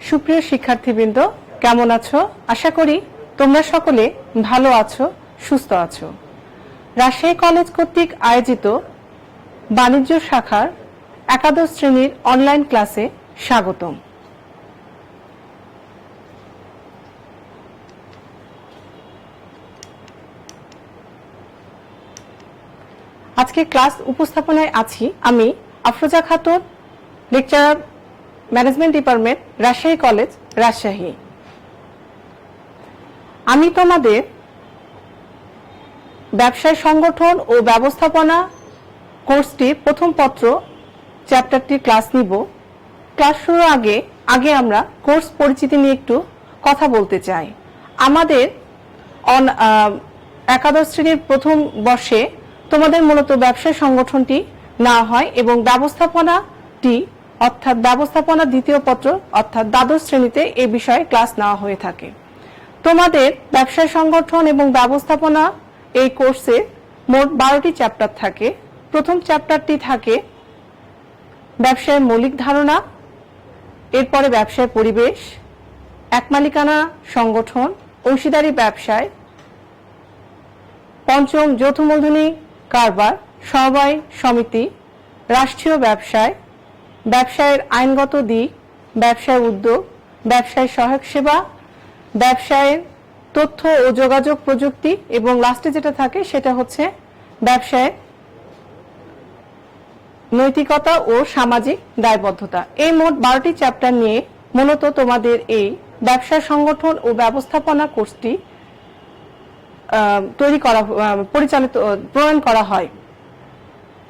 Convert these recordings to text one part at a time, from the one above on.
সুপ্রিয় শিক্ষার্থীবৃন্দ, কেমন আছো? আশা করি তোমরা সকলে ভালো আছো, সুস্থ আছো। রাজশাহী কলেজ কর্তৃক আয়োজিত বাণিজ্য শাখার একাদশ শ্রেণীর অনলাইন ক্লাসে স্বাগতম। আজকে ক্লাস উপস্থাপনায় আছি আমি Afroza Khatun, lecturer, management department, Rajshahi college, Rajshahi. আমি তোমাদের ব্যবসায় সংগঠন ও ব্যবস্থাপনা কোর্সটির প্রথম পত্র চ্যাপ্টারটির ক্লাস নিব। ক্লাস শুরুর আগে আমরা কোর্স পরিচিতি নিয়ে একটু কথা বলতে চাই। আমাদের একাদশ শ্রেণীর প্রথম বর্ষে তোমাদের মূলত ব্যবসায় সংগঠনটি নেওয়া হয় এবং ব্যবস্থাপনাটি অর্থাৎ ব্যবস্থাপনা দ্বিতীয় পত্র অর্থাৎ দ্বাদশ শ্রেণীতে এই বিষয়ে ক্লাস নেওয়া হয়ে থাকে। তোমাদের ব্যবসায় সংগঠন এবং ব্যবস্থাপনা এই কোর্সে মোট 12টি চ্যাপ্টার থাকে। প্রথম চ্যাপ্টারটি থাকে ব্যবসায়ের মৌলিক ধারণা, এরপরে ব্যবসায় পরিবেশ, একমালিকানা সংগঠন, অংশীদারি ব্যবসায়, পঞ্চম যৌথ মূলধনী কারবার, সমবায় সমিতি, রাষ্ট্রীয় ব্যবসায়, ব্যবসায়ের আইনগত দিক, ব্যবসায় উদ্যোগ, ব্যবসায় সহায়ক সেবা, ব্যবসায়ের তথ্য ও যোগাযোগ প্রযুক্তি এবং লাস্টে যেটা থাকে সেটা হচ্ছে ব্যবসায় নৈতিকতা ও সামাজিক দায়বদ্ধতা। এই মোট 12টি চ্যাপ্টার নিয়ে মূলত তোমাদের এই ব্যবসা সংগঠন ও ব্যবস্থাপনা কোর্সটি প্রণয়ন করা হয়।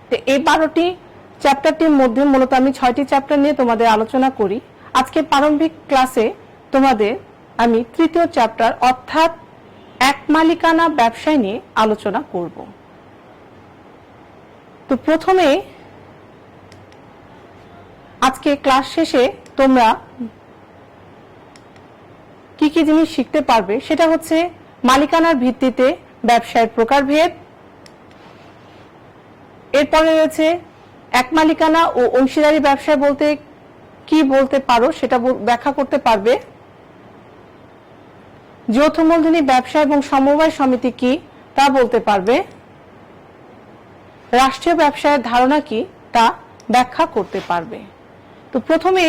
তো এই 12টি চ্যাপ্টারটির মধ্যে মূলত আমি 6টি চ্যাপ্টার নিয়ে তোমাদের আলোচনা করি। আজকে প্রারম্ভিক ক্লাসে তোমাদের আমি তৃতীয় চ্যাপ্টার অর্থাৎ একমালিকানা ব্যবসায় নিয়ে আলোচনা করব। তো প্রথমে আজকে ক্লাস শেষে তোমরা কি কি জিনিস শিখতে পারবে সেটা হচ্ছে মালিকানার ভিত্তিতে ব্যবসায়ের প্রকারভেদ, এরপরে রয়েছে একমালিকানা ও অংশীদারি ব্যবসায় বলতে কি বলতে পারো সেটা ব্যাখ্যা করতে পারবে, যৌথ মূলধনী ব্যবসা এবং সমবায় সমিতি কি তা বলতে পারবে, রাষ্ট্রীয় ব্যবসায়ের ধারণা কি তা ব্যাখ্যা করতে পারবে। তো প্রথমে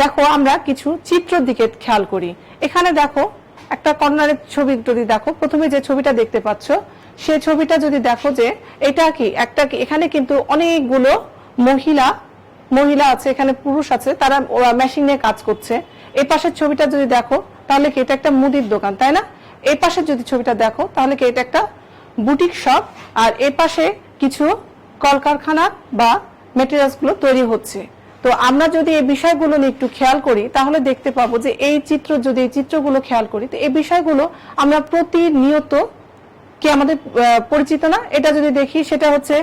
দেখো আমরা কিছু চিত্রের দিকে খেয়াল করি। এখানে দেখো একটা কর্নারের ছবি যদি দেখো, প্রথমে যে ছবিটা দেখতে পাচ্ছ সেই ছবিটা যদি দেখো যে এটা কি একটা কি, এখানে কিন্তু অনেকগুলো মহিলা আছে, এখানে পুরুষ আছে, তারা মেশিন নিয়ে কাজ করছে। এই পাশের ছবিটা যদি দেখো তাহলে কি এটা একটা মুদির দোকান, তাই না? এই পাশের যদি ছবিটা দেখো তাহলে কি এটা একটা বুটিক শপ, আর এই পাশে কিছু কলকারখানা বা মেটেরিয়ালস গুলো তৈরি হচ্ছে। তো আমরা যদি এই বিষয়গুলো নিয়ে একটু খেয়াল করি তাহলে দেখতে পাবো যে এই চিত্রগুলো খেয়াল করি তো এই বিষয়গুলো আমরা প্রতিনিয়ত কি আমাদের পরিচিত না? এটা যদি দেখি সেটা হচ্ছে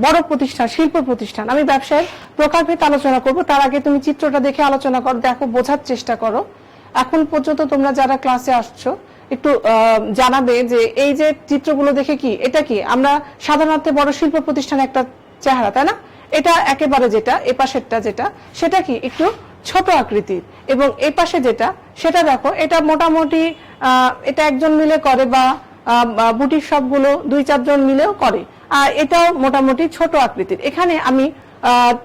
বড় প্রতিষ্ঠান, শিল্প প্রতিষ্ঠান। আমি ব্যবসায়ের প্রকারভেদ আলোচনা করব, তার আগে তুমি চিত্রটা দেখে আলোচনা করো, দেখো, বোঝার চেষ্টা করো। এখন পর্যন্ত তোমরা যারা ক্লাসে আসছো একটু জানাবে যে এই যে চিত্রগুলো দেখে কি এটা কি আমরা সাধারণত বড় শিল্প প্রতিষ্ঠান একটা চেহারা, তাই না? এটা একেবারে যেটা এই পাশেরটা যেটা সেটা কি একটু ছোট আকৃতির, এবং এই পাশে যেটা সেটা দেখো এটা মোটামুটি এটা একজন মিলে করে বা বুটিক শপগুলো 2-4 জন মিলেও করে, আর এটাও মোটামুটি ছোট আকৃতির। এখানে আমি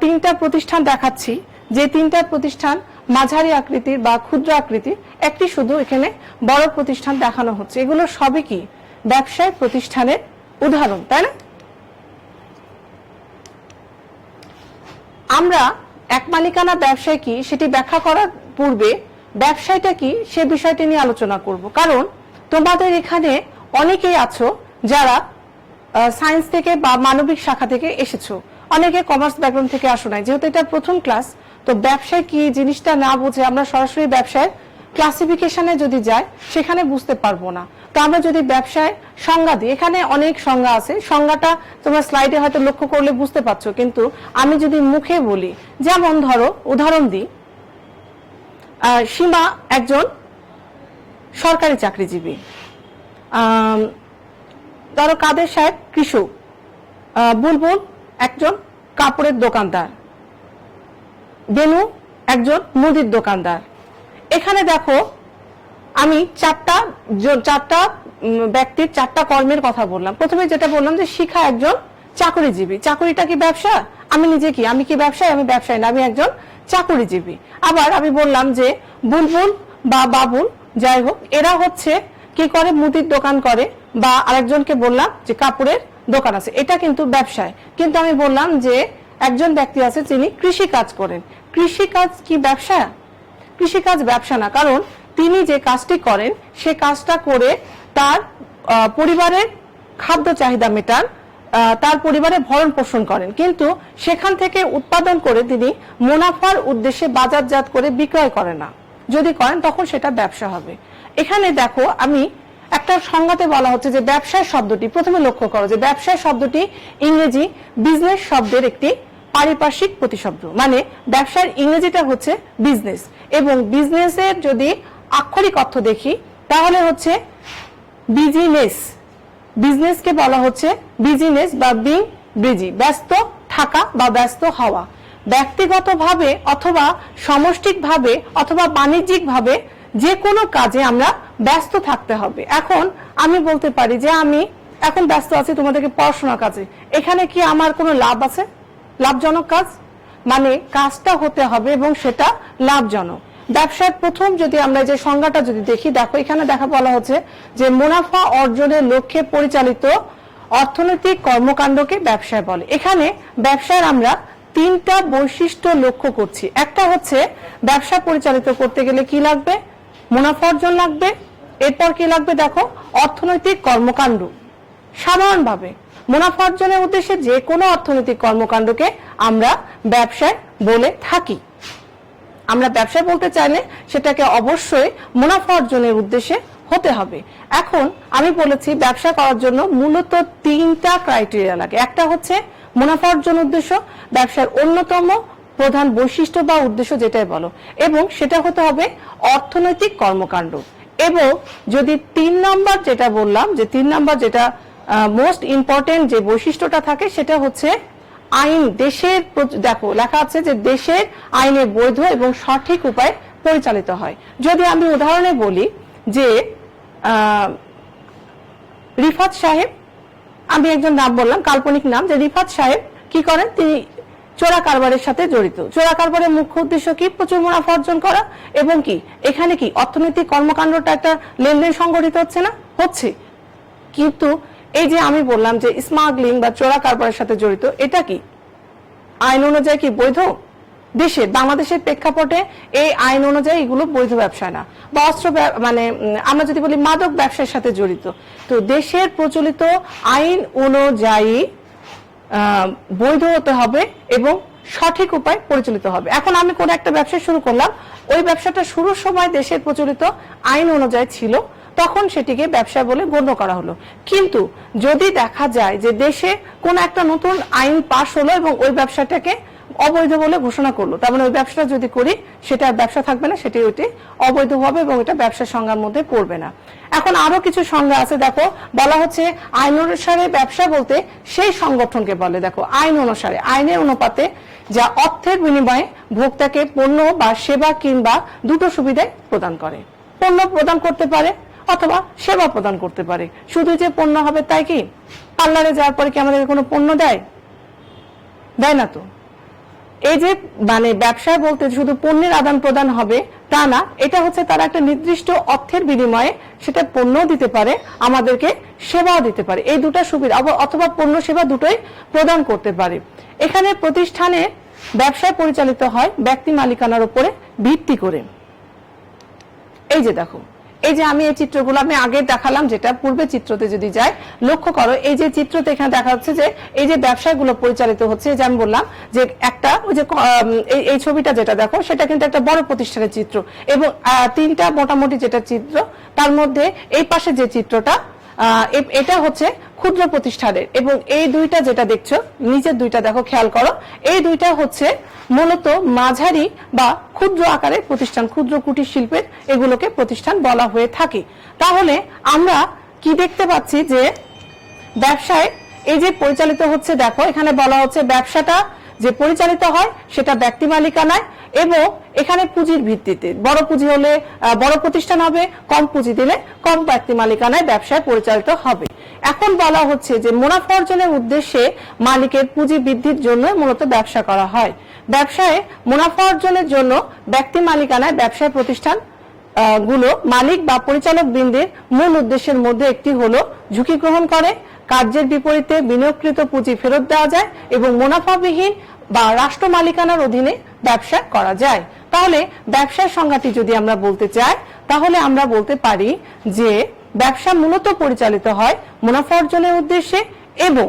3টা প্রতিষ্ঠান দেখাচ্ছি, যে 3টা প্রতিষ্ঠান মাঝারি আকৃতির বা ক্ষুদ্র আকৃতির, একটি শুধু এখানে বড় প্রতিষ্ঠান দেখানো হচ্ছে। এগুলো সবই কি ব্যবসায় প্রতিষ্ঠানের উদাহরণ, তাই না? আমরা একমালিকানা ব্যবসায় কি সেটি ব্যাখ্যা করার পূর্বে ব্যবসায়টা কি সে বিষয়টি নিয়ে আলোচনা করব, কারণ তোমাদের এখানে অনেকেই আছো যারা সায়েন্স থেকে বা মানবিক শাখা থেকে এসেছো, অনেকে কমার্স ব্যাকগ্রাউন্ড থেকে আসো নাই। যেহেতু এটা প্রথম ক্লাস, তো ব্যবসায় কি জিনিসটা না বুঝে আমরা সরাসরি ব্যবসায় ক্লাসিফিকেশনে যদি যাই সেখানে বুঝতে পারবো না। তো আমরা যদি ব্যবসায় সংজ্ঞা দিই, এখানে অনেক সংজ্ঞা আছে, সংজ্ঞাটা তোমরা স্লাইডে হয়তো লক্ষ্য করলে বুঝতে পারছো, কিন্তু আমি যদি মুখে বলি, যেমন ধরো উদাহরণ দিই, সীমা একজন সরকারি চাকরিজীবী, ধরো কাদের সাহেব কৃষক, বুলবুল একজন কাপড়ের দোকানদার, বেনু একজন মুদির দোকানদার। এখানে দেখো আমি চারটা ব্যক্তির চারটা কর্মের কথা বললাম। প্রথমে যেটা বললাম যে শিখা একজন চাকরিজীবী। চাকরিটা কি ব্যবসা? আমি নিজে কি? আমি কি ব্যবসায়ী? আমি ব্যবসায়ী না, আমি একজন চাকরিজীবী। আবার আমি বললাম যে বুলবুল বা বাবুল যাই হোক এরা হচ্ছে কি করে? মুদির দোকান করে। বা আরেকজনকে বললাম যে কাপড়ের দোকান আছে, এটা কিন্তু ব্যবসায়। কিন্তু আমি বললাম যে একজন ব্যক্তি আছে যিনি কৃষি কাজ করেন। কৃষি কাজ কি ব্যবসা? কৃষি কাজ ব্যবসা না, কারণ তিনি যে কাজটি করেন সে কাজটা করে তার পরিবারের খাদ্য চাহিদা মেটান, তার পরিবারে ভরণ পোষণ করেন, কিন্তু সেখান থেকে উৎপাদন করে তিনি মুনাফার উদ্দেশ্যে বাজারজাত করে বিক্রয় করেন না। যদি করেন তখন সেটা ব্যবসা হবে। এখানে দেখো আমি একটা সংজ্ঞাতে বলা হচ্ছে যে ব্যবসায় শব্দটি, প্রথমে লক্ষ্য করো যে ব্যবসায় শব্দটি ইংরেজি বিজনেস শব্দের একটি পারিপার্শ্বিক প্রতিশব্দ। মানে ব্যবসার ইংরেজিটা হচ্ছে বিজনেস, এবং বিজনেসের যদি আক্ষরিক অর্থ দেখি তাহলে হচ্ছে বিজিনেস। বিজনেসকে বলা হচ্ছে বিজিনেস বা বিং বিজি, ব্যস্ত থাকা বা ব্যস্ত হওয়া। ব্যক্তিগতভাবে অথবা সমষ্টিকভাবে অথবা বাণিজ্যিকভাবে যে কোনো কাজে আমরা ব্যস্ত থাকতে হবে। এখন আমি বলতে পারি যে আমি এখন ব্যস্ত আছি তোমাদেরকে পড়াশোনার কাজে, এখানে কি আমার কোনো লাভ আছে? লাভজনক কাজ মানে কাজটা হতে হবে এবং সেটা লাভজনক। ব্যবসার প্রথম যদি আমরা যে সংজ্ঞাটা যদি দেখি, দেখো এখানে দেখা বলা হচ্ছে যে মুনাফা অর্জনের লক্ষ্যে পরিচালিত অর্থনৈতিক কর্মকাণ্ডকে ব্যবসায় বলে। এখানে ব্যবসার আমরা তিনটা বৈশিষ্ট্য লক্ষ্য করছি। একটা হচ্ছে ব্যবসা পরিচালিত করতে গেলে কি লাগবে? মুনাফা অর্জন লাগবে। এরপর কি লাগবে? দেখো অর্থনৈতিক কর্মকাণ্ড। সাধারণভাবে মুনাফা অর্জনের উদ্দেশ্যে যে কোনো অর্থনৈতিক কর্মকাণ্ডকে আমরা ব্যবসায় বলে থাকি। আমরা ব্যবসা বলতে চাইলে সেটাকে অবশ্যই মুনাফা অর্জনের উদ্দেশ্যে হতে হবে। এখন আমি বলেছি ব্যবসা করার জন্য মূলত তিনটা ক্রাইটেরিয়া লাগে। একটা হচ্ছে মুনাফা অর্জন উদ্দেশ্য, ব্যবসার অন্যতম প্রধান বৈশিষ্ট্য বা উদ্দেশ্য যেটাই বলো, এবং সেটা হতে হবে অর্থনৈতিক কর্মকাণ্ড। এবং যদি 3 নম্বর যেটা বললাম, যে 3 নম্বর যেটা মোস্ট ইম্পর্টেন্ট যে বৈশিষ্ট্যটা থাকে সেটা হচ্ছে আইন। দেশের দেখো লেখা আছে যে দেশের আইনে বৈধ এবং সঠিক উপায়ে পরিচালিত হয়। যদি আমি উদাহরণে বলি যে রিফাত সাহেব, আমি একজন নাম বললাম কাল্পনিক নাম, যে রিফাত সাহেব কি করেন? তিনি চোরা কারবারের সাথে জড়িত। চোরা কারবারের মুখ্য উদ্দেশ্য কি? প্রচুর মুনাফা অর্জন করা। এবং কি এখানে কি অর্থনৈতিক কর্মকাণ্ডটা একটা লেনদেন সংগঠিত হচ্ছে না? হচ্ছে। কিন্তু এই যে আমি বললাম যে স্মাগলিং বা চোরা কারবারের সাথে জড়িত, এটা কি আইন অনুযায়ী কি বৈধ? দেশের বাংলাদেশের প্রেক্ষাপটে এই আইন অনুযায়ী এগুলো বৈধ ব্যবসা না। বা অস্ত্র মানে আমরা যদি বলি মাদক ব্যবসার সাথে জড়িত, তো দেশের প্রচলিত আইন অনুযায়ী বৈধ হতে হবে এবং সঠিক উপায় পরিচালিত হবে। এখন আমি কোন একটা ব্যবসা শুরু করলাম, ওই ব্যবসাটা শুরুর সময় দেশের প্রচলিত আইন অনুযায়ী ছিল, তখন সেটিকে ব্যবসা বলে গণ্য করা হলো। কিন্তু যদি দেখা যায় যে দেশে কোন একটা নতুন আইন পাশ হলো এবং ওই ব্যবসাটাকে অবৈধ বলে ঘোষণা করলো, তার মানে ওই ব্যবসাটা যদি করি সেটা ব্যবসা থাকবে না, সেটি ওইটি অবৈধ হবে এবং এটা ব্যবসার সংজ্ঞার মধ্যে পড়বে না। এখন আরো কিছু সংজ্ঞা আছে। দেখো বলা হচ্ছে আইন অনুসারে ব্যবসা বলতে সেই সংগঠনকে বলে, দেখো আইন অনুসারে, আইনের অনুপাতে যা অর্থের বিনিময়ে ভোক্তাকে পণ্য বা সেবা কিংবা দুটো সুবিধাই প্রদান করে। পণ্য প্রদান করতে পারে অথবা সেবা প্রদান করতে পারে। শুধু যে পণ্য হবে তাই কি? পার্লারে যাওয়ার পরে কি আমাদের কোনো পণ্য দেয়? দেয় না তো। এই যে মানে ব্যবসা বলতে শুধু পণ্যের আদান প্রদান হবে তা না, এটা হচ্ছে তারা একটা নির্দিষ্ট অর্থের বিনিময়ে সেটা পণ্য দিতে পারে, আমাদেরকে সেবাও দিতে পারে। এই দুটো সুবিধা অথবা পণ্য সেবা দুটোই প্রদান করতে পারে। এখানে প্রতিষ্ঠানের ব্যবসায় পরিচালিত হয় ব্যক্তি মালিকানার উপরে ভিত্তি করে। এই যে দেখো, এই যে আমি এই চিত্রগুলো আমি আগে দেখালাম, যেটা পূর্বে চিত্রতে যদি যাই লক্ষ্য করো, এই যে চিত্রতে এখানে দেখা যাচ্ছে যে এই যে ব্যবসাগুলো পরিচালিত হচ্ছে, যে আমি বললাম যে একটা ওই যে এই ছবিটা যেটা দেখো সেটা কিন্তু একটা বড় প্রতিষ্ঠানের চিত্র, এবং তিনটা মোটামুটি যেটা চিত্র তার মধ্যে এই পাশে যে চিত্রটা এটা হচ্ছে ক্ষুদ্র প্রতিষ্ঠানের, এবং এই দুইটা যেটা দেখছো নিচের দুইটা দেখো খেয়াল করো, এই দুইটা হচ্ছে মূলত মাঝারি বা ক্ষুদ্র আকারের প্রতিষ্ঠান, ক্ষুদ্র কুটির শিল্পের এগুলোকে প্রতিষ্ঠান বলা হয়ে থাকে। তাহলে আমরা কি দেখতে পাচ্ছি যে ব্যবসায় এই যে পরিচালিত হচ্ছে, দেখো এখানে বলা হচ্ছে ব্যবসাটা যে পরিচালিত হয় সেটা ব্যক্তি মালিকানায় এবং এখানে পুঁজির ভিত্তিতে বড় পুঁজি হলে বড় প্রতিষ্ঠান হবে, কম পুঁজি দিলে কম ব্যক্তি মালিকানায় ব্যবসায় পরিচালিত হবে। এখন বলা হচ্ছে যে মুনাফা অর্জনের উদ্দেশ্যে মালিকের পুঁজি বৃদ্ধির জন্য মূলত ব্যবসা করা হয়। ব্যবসায় মুনাফা অর্জনের জন্য ব্যক্তি মালিকানায় ব্যবসায় প্রতিষ্ঠান গুলো মালিক বা পরিচালক বৃন্দের মূল উদ্দেশ্যের মধ্যে একটি হলো ঝুঁকি গ্রহণ করে, কার্যের বিপরীতে বিনিয়োগকৃত পুঁজি ফেরত দেওয়া যায় এবং মুনাফাবিহীন বা রাষ্ট্র মালিকানার অধীনে ব্যবসা করা যায়। তাহলে ব্যবসার সংজ্ঞাটি যদি আমরা বলতে চাই তাহলে আমরা বলতে পারি যে ব্যবসা মূলত পরিচালিত হয় মুনাফা অর্জনের উদ্দেশ্যে এবং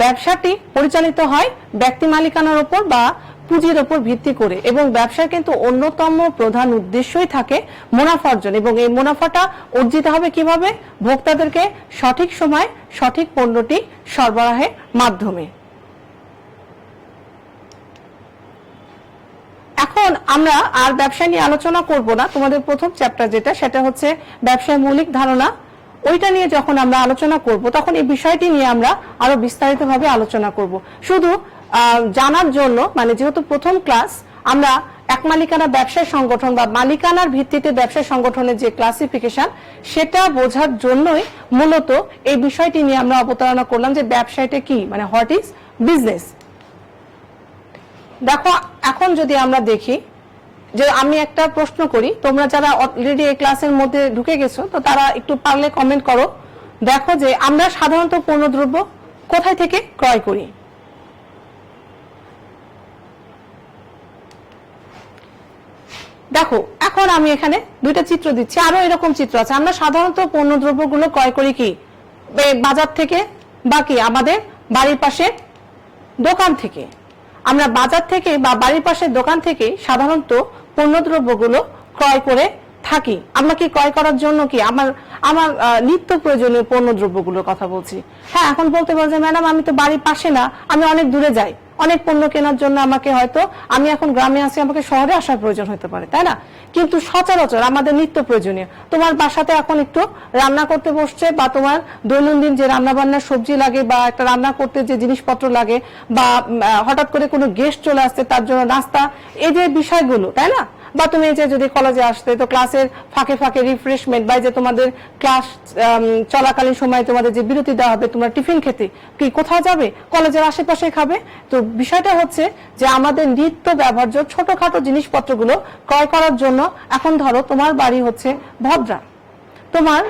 ব্যবসাটি পরিচালিত হয় ব্যক্তি মালিকানার উপর বা পুঁজির উপর ভিত্তি করে এবং ব্যবসার কিন্তু অন্যতম প্রধান উদ্দেশ্যই থাকে মুনাফা অর্জন এবং এই মুনাফাটা অর্জিত হবে কিভাবে? ভোক্তাদেরকে সঠিক সময় সঠিক পণ্যটি সরবরাহের মাধ্যমে। এখন আমরা আর ব্যবসা নিয়ে আলোচনা করব না, তোমাদের প্রথম চ্যাপ্টার যেটা সেটা হচ্ছে ব্যবসার মৌলিক ধারণা, ওইটা নিয়ে যখন আমরা আলোচনা করব তখন এই বিষয়টি নিয়ে আমরা আরো বিস্তারিতভাবে আলোচনা করব। শুধু জানার জন্য, মানে যেহেতু প্রথম ক্লাস, আমরা এক মালিকানা ব্যবসায় সংগঠন বা মালিকানার ভিত্তিতে ব্যবসায় সংগঠনের যে ক্লাসিফিকেশন সেটা বোঝার জন্যই মূলত এই বিষয়টি নিয়ে আমরা অবতারণা করলাম যে ব্যবসাটা কি, মানে হোয়াট ইজ বিজনেস। দেখো এখন যদি আমরা দেখি যে আমি একটা প্রশ্ন করি, তোমরা যারা অলরেডি এই ক্লাসের মধ্যে ঢুকে গেছো তো তারা একটু পারলে কমেন্ট করো। দেখো যে আমরা সাধারণত পণ্যদ্রব্য কোথায় থেকে ক্রয় করি? দেখো এখন আমি এখানে দুইটা চিত্র দিচ্ছি, আরো এরকম চিত্র আছে। আমরা সাধারণত পণ্যদ্রব্যগুলো ক্রয় করি কি বাজার থেকে বা কি আমাদের বাড়ির পাশে দোকান থেকে। আমরা বাজার থেকে বা বাড়ির পাশের দোকান থেকে সাধারণত পণ্যদ্রব্যগুলো ক্রয় করে থাকি। আমরা কি ক্রয় করার জন্য কি আমার নিত্য প্রয়োজনীয় পণ্যদ্রব্যগুলোর কথা বলছি। হ্যাঁ, এখন বলতে পারো যে ম্যাডাম আমি তো বাড়ির পাশে না, আমি অনেক দূরে যাই, অনেক পণ্য কেনার জন্য আমাকে হয়তো আমি এখন গ্রামে আছি, আমাকে শহরে আসার প্রয়োজন হতে পারে, তাই না? কিন্তু সচরাচর আমাদের নিত্য প্রয়োজনীয়, তোমার বাসাতে এখন একটু রান্না করতে বসছে বা তোমার দৈনন্দিন যে রান্না বান্নার সবজি লাগে বা একটা রান্না করতে যে জিনিসপত্র লাগে বা হঠাৎ করে কোনো গেস্ট চলে আসছে তার জন্য নাস্তা, এই যে বিষয়গুলো, তাই না? বা তুমি এই যে যদি কলেজে আসতে তো ক্লাসের ফাঁকে ফাঁকে রিফ্রেশমেন্ট বা যে তোমাদের ক্লাস চলাকালীন সময় তোমাদের যে বিরতি দেওয়া হবে, তোমরা টিফিন খেতে কি কোথাও যাবে? কলেজের আশেপাশে খাবে। তো বিষয়টা হচ্ছে যে আমাদের নিত্য ব্যবহার্য ছোটখাটো জিনিসপত্রগুলো ক্রয় করার জন্য, এখন ধরো তোমার বাড়ি হচ্ছে ভদ্রা, তোমার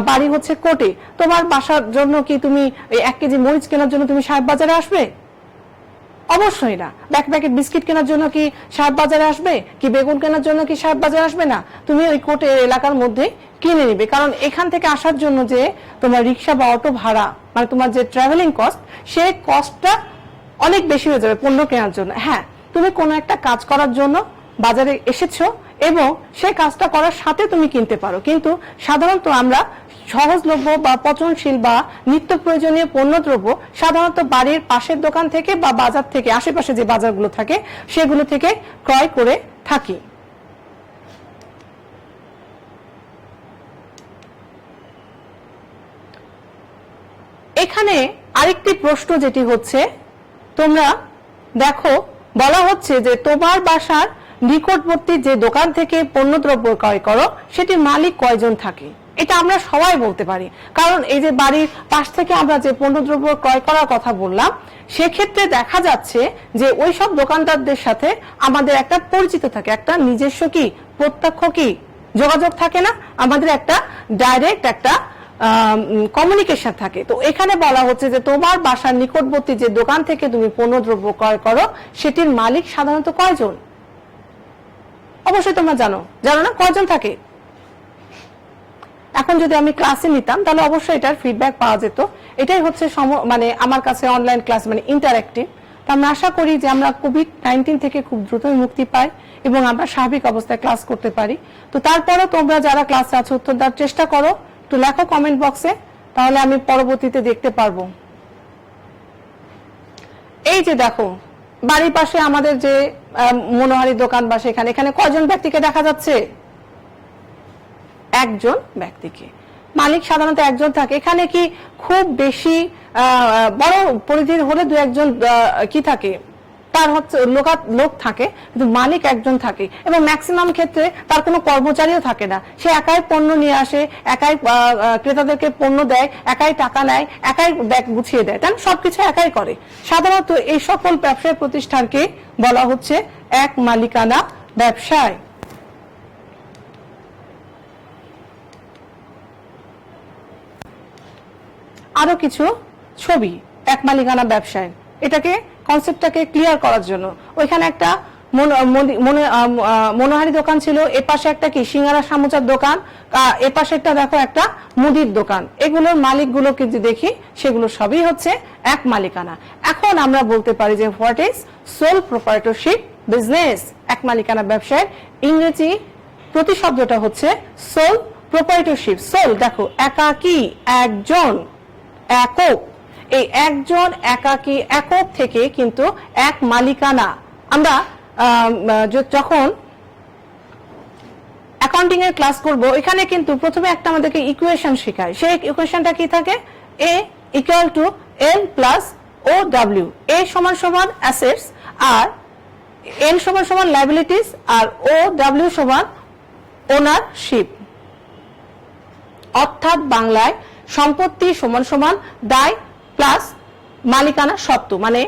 বাড়ি হচ্ছে কোটে, তোমার বাসার জন্য কি তুমি 1 কেজি মরিচ কেনার জন্য তুমি সাহেব বাজারে আসবে? অবশ্যই না। এক প্যাকেট বিস্কিট কেনার জন্য কি সাহেব বাজারে আসবে? কি বেগুন কেনার জন্য কি সাহেব বাজারে আসবে? না, তুমি ওই কোটের এলাকার মধ্যে কিনে নিবে। কারণ এখান থেকে আসার জন্য যে তোমার রিক্সা বা অটো ভাড়া, মানে তোমার যে ট্রাভেলিং কস্ট, সেই কস্টটা অনেক বেশি হয়ে যাবে পণ্য কেনার জন্য। হ্যাঁ, তুমি কোনো একটা কাজ করার জন্য বাজারে এসেছো এবং সেই কাজটা করার সাথে তুমি কিনতে পারো, কিন্তু সাধারণত আমরা সহজলভ্য বা পচনশীল বা নিত্য প্রয়োজনীয় পণ্যদ্রব্য সাধারণত বাড়ির পাশের দোকান থেকে বা বাজার থেকে, আশেপাশে যে বাজারগুলো থাকে সেগুলো থেকে ক্রয় করে থাকি। এখানে আরেকটি প্রশ্ন যেটি হচ্ছে, তোমরা দেখো বলা হচ্ছে যে তোমার বাসার নিকটবর্তী যে দোকান থেকে পণ্যদ্রব্য ক্রয় করো সেটির মালিক কয়জন থাকে? এটা আমরা সবাই বলতে পারি, কারণ এই যে বাড়ির পাশ থেকে আমরা যে পণ্যদ্রব্য ক্রয় করার কথা বললাম সেক্ষেত্রে দেখা যাচ্ছে যে ওই সব দোকানদারদের সাথে আমাদের একটা পরিচিত থাকে, একটা নিজস্ব কি প্রত্যক্ষ কি যোগাযোগ থাকে না, আমাদের একটা ডাইরেক্ট একটা কমিউনিকেশন থাকে। তো এখানে বলা হচ্ছে যে তোমার বাসার নিকটবর্তী যে দোকান থেকে তুমি পণ্যদ্রব্য ক্রয় করো সেটির মালিক সাধারণত কয়জন? অবশ্যই তোমরা জানো না? কয়জন থাকে? এখন যদি আমি ক্লাসে নিতাম তাহলে অবশ্যই এটার ফিডব্যাক পাওয়া যেত। এটাই হচ্ছে মানে আমার কাছে অনলাইন ক্লাস মানে ইন্টারঅ্যাক্টিভ। তো আমরা আশা করি যে আমরা কোভিড-19 থেকে খুব দ্রুতই মুক্তি পাই এবং আমরা স্বাভাবিক অবস্থায় ক্লাস করতে পারি। তো তারপরে তোমরা যারা ক্লাসে আছো উত্তর দেওয়ার চেষ্টা করো, একটু লেখো কমেন্ট বক্সে, তাহলে আমি পরবর্তীতে দেখতে পারবো। এই যে দেখো বাড়ির পাশে আমাদের যে মনোহারি দোকান বা এখানে কয়জন ব্যক্তিকে দেখা যাচ্ছে? একজন ব্যক্তিকে। মালিক সাধারণত একজন থাকে। এখানে কি খুব বেশি বড় পরিধির হলে দু একজন কি থাকে, তার হচ্ছে লোক থাকে, কিন্তু মালিক একজন থাকে এবং ম্যাক্সিমাম ক্ষেত্রে তার কোনো কর্মচারীও থাকে না। সে একাই পণ্য নিয়ে আসে, একাই ক্রেতাদেরকে পণ্য দেয়, একাই টাকা নেয়, একাই ব্যাগ গুছিয়ে দেয়, তাই সবকিছু একাই করে। সাধারণত এই সকল ব্যবসায় প্রতিষ্ঠানকে বলা হচ্ছে এক মালিকানা ব্যবসায়। আরো কিছু ছবি এক মালিকানা ব্যবসায়, এটাকে কনসেপ্টটাকে ক্লিয়ার করার জন্য। ওইখানে একটা মনোহারি দোকান ছিল, এপাশে একটা কি সিঙ্গারা সামোচার দোকান, এপাশে একটা দেখো একটা মুদির দোকান। এগুলোর মালিকগুলোকে যে দেখি সেগুলো সবই হচ্ছে এক মালিকানা। এখন আমরা বলতে পারি যে হোয়াট ইজ সোল প্রোপ্রাইটরশিপ বিজনেস। এক মালিকানা ব্যবসায় ইংরেজি প্রতিশব্দটা হচ্ছে সোল প্রোপ্রাইটরশিপ। সোল দেখো একাকী, একজন, একক। এই একজন একাকী একক থেকে কিন্তু এক মালিকানা। আমরা যখন অ্যাকাউন্টিং এর ক্লাস করব, এখানে কিন্তু প্রথমে একটা আমাদেরকে ইকুয়েশন শেখায়। সেই ইকুয়েশনটা কি থাকে? A equal to L plus O W. A সমান সমান অ্যাসেটস, আর এল সমান সমান লায়াবিলিটিস, আর ও ডাব্লিউ সমান ওনারশিপ। অর্থাৎ বাংলায় সম্পত্তি সমান সমান দায় প্লাস মালিকানা সত্ত্ব। মানে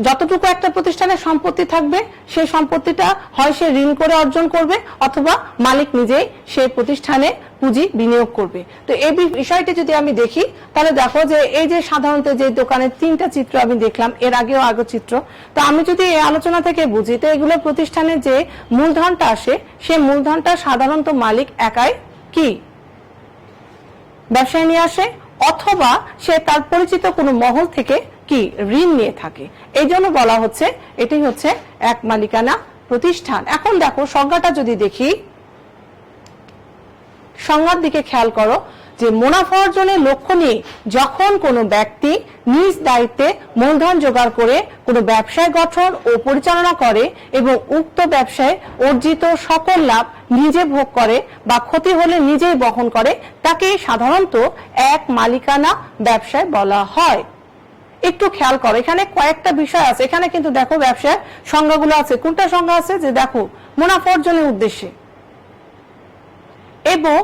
যতটুকু একটা প্রতিষ্ঠানের সম্পত্তি থাকবে, সেই সম্পত্তিটা হয় সে ঋণ করে অর্জন করবে, অথবা মালিক নিজেই সেই প্রতিষ্ঠানে পুঁজি বিনিয়োগ করবে। তো এই বিষয়টি যদি আমি দেখি, তাহলে দেখো যে এই যে সাধারণত যে দোকানের তিনটা চিত্র আমি দেখলাম, এর আগেও চিত্র, তো আমি যদি এই আলোচনা থেকে বুঝি, তো এগুলো প্রতিষ্ঠানে যে মূলধনটা আসে, সেই মূলধনটা সাধারণত মালিক একাই কি ব্যবসায় নিয়ে আসে, অথবা সে তার পরিচিত কোনো মহল থেকে কি ঋণ নিয়ে থাকে। এই জন্য বলা হচ্ছে এটি হচ্ছে এক মালিকানা প্রতিষ্ঠান। এখন দেখো সংজ্ঞাটা যদি দেখি, সংজ্ঞার দিকে খেয়াল করো যে মুনাফা অর্জনের লক্ষ্য নিয়ে যখন কোনো ব্যক্তি নিজ দায়িত্বে মূলধন জোগাড় করে কোনো ব্যবসায় গঠন ও পরিচালনা করে এবং উক্ত ব্যবসায় অর্জিত সকল লাভ নিজে ভোগ করে বা ক্ষতি হলে নিজেই বহন করে, তাকে সাধারণত এক মালিকানা ব্যবসায় বলা হয়। একটু খেয়াল করো, এখানে কয়েকটা বিষয় আছে। এখানে কিন্তু দেখো ব্যবসার সংজ্ঞাগুলো আছে। কোনটা সংজ্ঞা আছে? যে দেখো মুনাফা অর্জনের উদ্দেশ্যে, এবং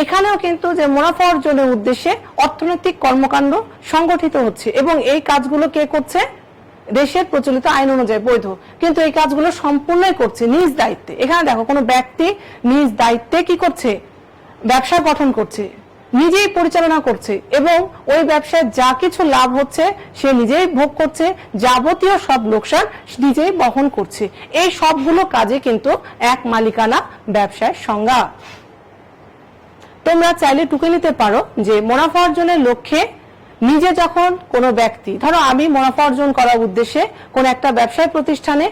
এখানেও কিন্তু যে মুনাফা অর্জনের উদ্দেশ্যে অর্থনৈতিক কর্মকাণ্ড সংগঠিত হচ্ছে, এবং এই কাজগুলো কে করছে? দেশের প্রচলিত আইন অনুযায়ী বৈধ, কিন্তু এই কাজগুলো সম্পূর্ণই করছে নিজ দায়িত্বে। এখানে দেখো কোনো ব্যক্তি নিজ দায়িত্বে কি করছে? ব্যবসা গঠন করছে, নিজেই পরিচালনা করছে, এবং ওই ব্যবসায় যা কিছু লাভ হচ্ছে সে নিজেই ভোগ করছে, যাবতীয় সব লোকসান নিজেই বহন করছে। এই সবগুলো কাজে কিন্তু এক মালিকানা ব্যবসার সংজ্ঞা। তোমরা চাইলে টুকে নিতে পারো যে মুনাফা অর্জনের লক্ষ্যে নিজে যখন কোনো ব্যক্তি, ধরো আমি মুনাফা অর্জন করার উদ্দেশ্যে কোন একটা ব্যবসায় প্রতিষ্ঠানে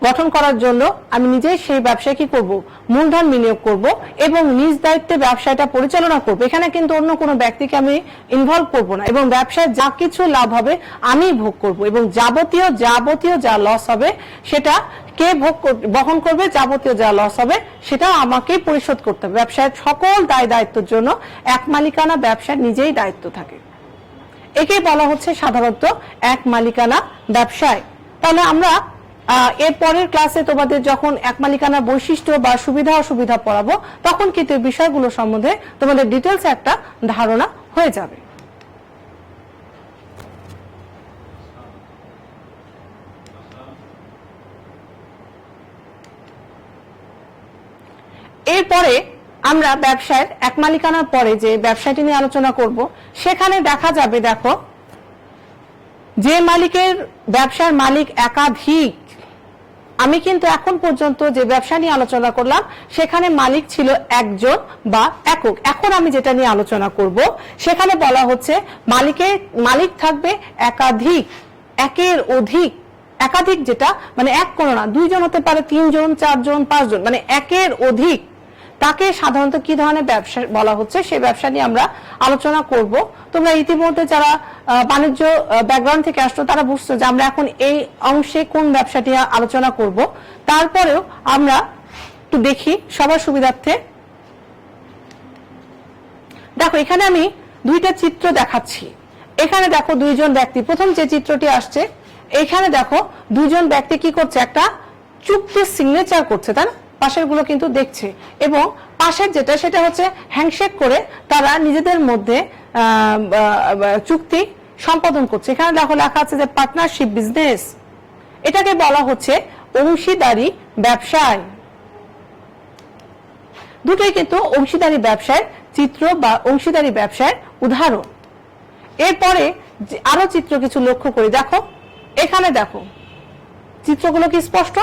গঠন করার জন্য আমি নিজেই সেই ব্যবসায় কি করব? মূলধন বিনিয়োগ করব এবং নিজ দায়িত্বে ব্যবসাটা পরিচালনা করব। এখানে কিন্তু অন্য কোনো ব্যক্তিকে আমি ইনভলভ করব না, এবং ব্যবসায় যা কিছু লাভ হবে আমি ভোগ করব, এবং যাবতীয় যা লস হবে সেটা কে বহন করবে? যাবতীয় যা লস হবে সেটা আমাকেই পরিশোধ করতে হবে। ব্যবসায়ের সকল দায় দায়িত্বের জন্য এক মালিকানা ব্যবসার নিজেই দায়িত্ব থাকে। একে বলা হচ্ছে সাধারণত এক মালিকানা ব্যবসায়। তাহলে আমরা এর পরের ক্লাসে তোমাদের যখন এক মালিকানা বৈশিষ্ট্য বা সুবিধা অসুবিধা পড়াবো, তখন কিন্তু এই বিষয়গুলো সম্বন্ধে তোমাদের ডিটেলস একটা ধারণা হয়ে যাবে। এরপরে আমরা ব্যবসায়ের এক মালিকানার পরে যে ব্যবসাটি নিয়ে আলোচনা করব, সেখানে দেখা যাবে, দেখো যে মালিকের ব্যবসার মালিক একাধিক। আমি কিন্তু এখন পর্যন্ত যে ব্যবসা নিয়ে আলোচনা করলাম সেখানে মালিক ছিল একজন বা একক। এখন আমি যেটা নিয়ে আলোচনা করব সেখানে বলা হচ্ছে মালিক থাকবে একাধিক, একের অধিক। একাধিক যেটা মানে এক কোনো না, দুইজন হতে পারে, তিনজন, চারজন, পাঁচজন, মানে একের অধিক। তাকে সাধারণত কি ধরনের ব্যবসা বলা হচ্ছে সেই ব্যবসা নিয়ে আমরা আলোচনা করব। তোমরা ইতিমধ্যে যারা বাণিজ্য ব্যাকগ্রাউন্ড থেকে আসছো তারা বুঝছো যে আমরা এখন এই অংশে কোন ব্যবসাটি আলোচনা করব। তারপরেও আমরা একটু দেখি সবার সুবিধার্থে। দেখো এখানে আমি দুইটা চিত্র দেখাচ্ছি। এখানে দেখো দুইজন ব্যক্তি, প্রথম যে চিত্রটি আসছে এখানে দেখো দুইজন ব্যক্তি কি করছে, একটা চুক্তির সিগনেচার করছে, তাই না? পাশের গুলো কিন্তু দেখছে, এবং পাশের যেটা সেটা হচ্ছে হ্যান্ডশেক করে তারা নিজেদের মধ্যে চুক্তি সম্পাদন করছে। এখানে দেখো লেখা আছে যে পার্টনারশিপ বিজনেস, এটাকে বলা হচ্ছে অংশীদারি ব্যবসায়। দুটোই কিন্তু অংশীদারি ব্যবসায় চিত্র বা অংশীদারি ব্যবসায় উদাহরণ। এরপরে আরো চিত্র কিছু লক্ষ্য করি, দেখো এখানে দেখো চিত্রগুলো কি স্পষ্ট?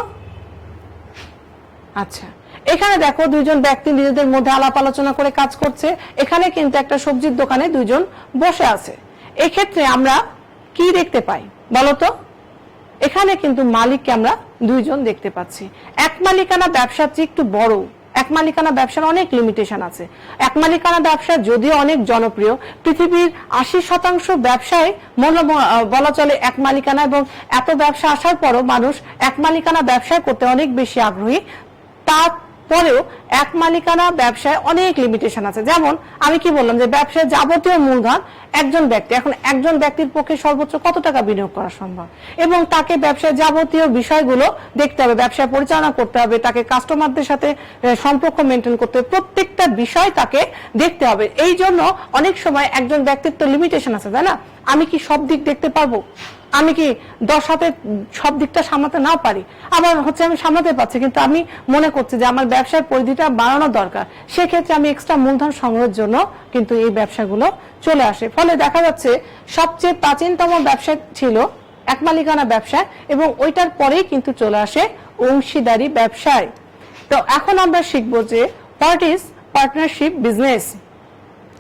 আচ্ছা, এখানে দেখো দুইজন ব্যক্তি নিজেদের মধ্যে আলাপ আলোচনা করে কাজ করছে। এখানে কিন্তু একটা সবজির দোকানে দুইজন বসে আছে। এক্ষেত্রে আমরা কি দেখতে পাই বলতো? এখানে কিন্তু মালিককে আমরা দুইজন দেখতে পাচ্ছি। এক মালিকানা ব্যবসার চেয়ে একটু বড়, এক মালিকানা ব্যবসার অনেক লিমিটেশন আছে। এক মালিকানা ব্যবসা যদিও অনেক জনপ্রিয়, পৃথিবীর 80% ব্যবসায় বলা চলে এক মালিকানা, এবং এত ব্যবসা আসার পরও মানুষ এক মালিকানা ব্যবসা করতে অনেক বেশি আগ্রহী। তারপরেও এক মালিকানা ব্যবসায় অনেক লিমিটেশন আছে। যেমন আমি কি বললাম যে ব্যবসায় যাবতীয় মূলধন একজন ব্যক্তি, এখন একজন ব্যক্তির পক্ষে সর্বোচ্চ কত টাকা বিনিয়োগ করা সম্ভব, এবং তাকে ব্যবসায় যাবতীয় বিষয়গুলো দেখতে হবে, ব্যবসা পরিচালনা করতে হবে, তাকে কাস্টমারদের সাথে সম্পর্ক মেনটেন করতে হবে, প্রত্যেকটা বিষয় তাকে দেখতে হবে। এই জন্য অনেক সময় একজন ব্যক্তির তো লিমিটেশন আছে, তাই না? আমি কি সব দিক দেখতে পারবো? আমি কি 10 হাতে সব দিকটা সামলাতে নাও পারি, আবার হচ্ছে আমি সামলাতে পারছি, কিন্তু আমি মনে করছি যে আমার ব্যবসার পরিধিটা বাড়ানো দরকার, সেক্ষেত্রে আমি এক্সট্রা মূলধন সংগ্রহের জন্য কিন্তু এই ব্যবসাগুলো চলে আসে। ফলে দেখা যাচ্ছে সবচেয়ে প্রাচীনতম ব্যবসা ছিল এক মালিকানা ব্যবসা, এবং ওইটার পরেই কিন্তু চলে আসে অংশীদারি ব্যবসায়। তো এখন আমরা শিখবো যে হোয়াট ইজ পার্টনারশিপ বিজনেস।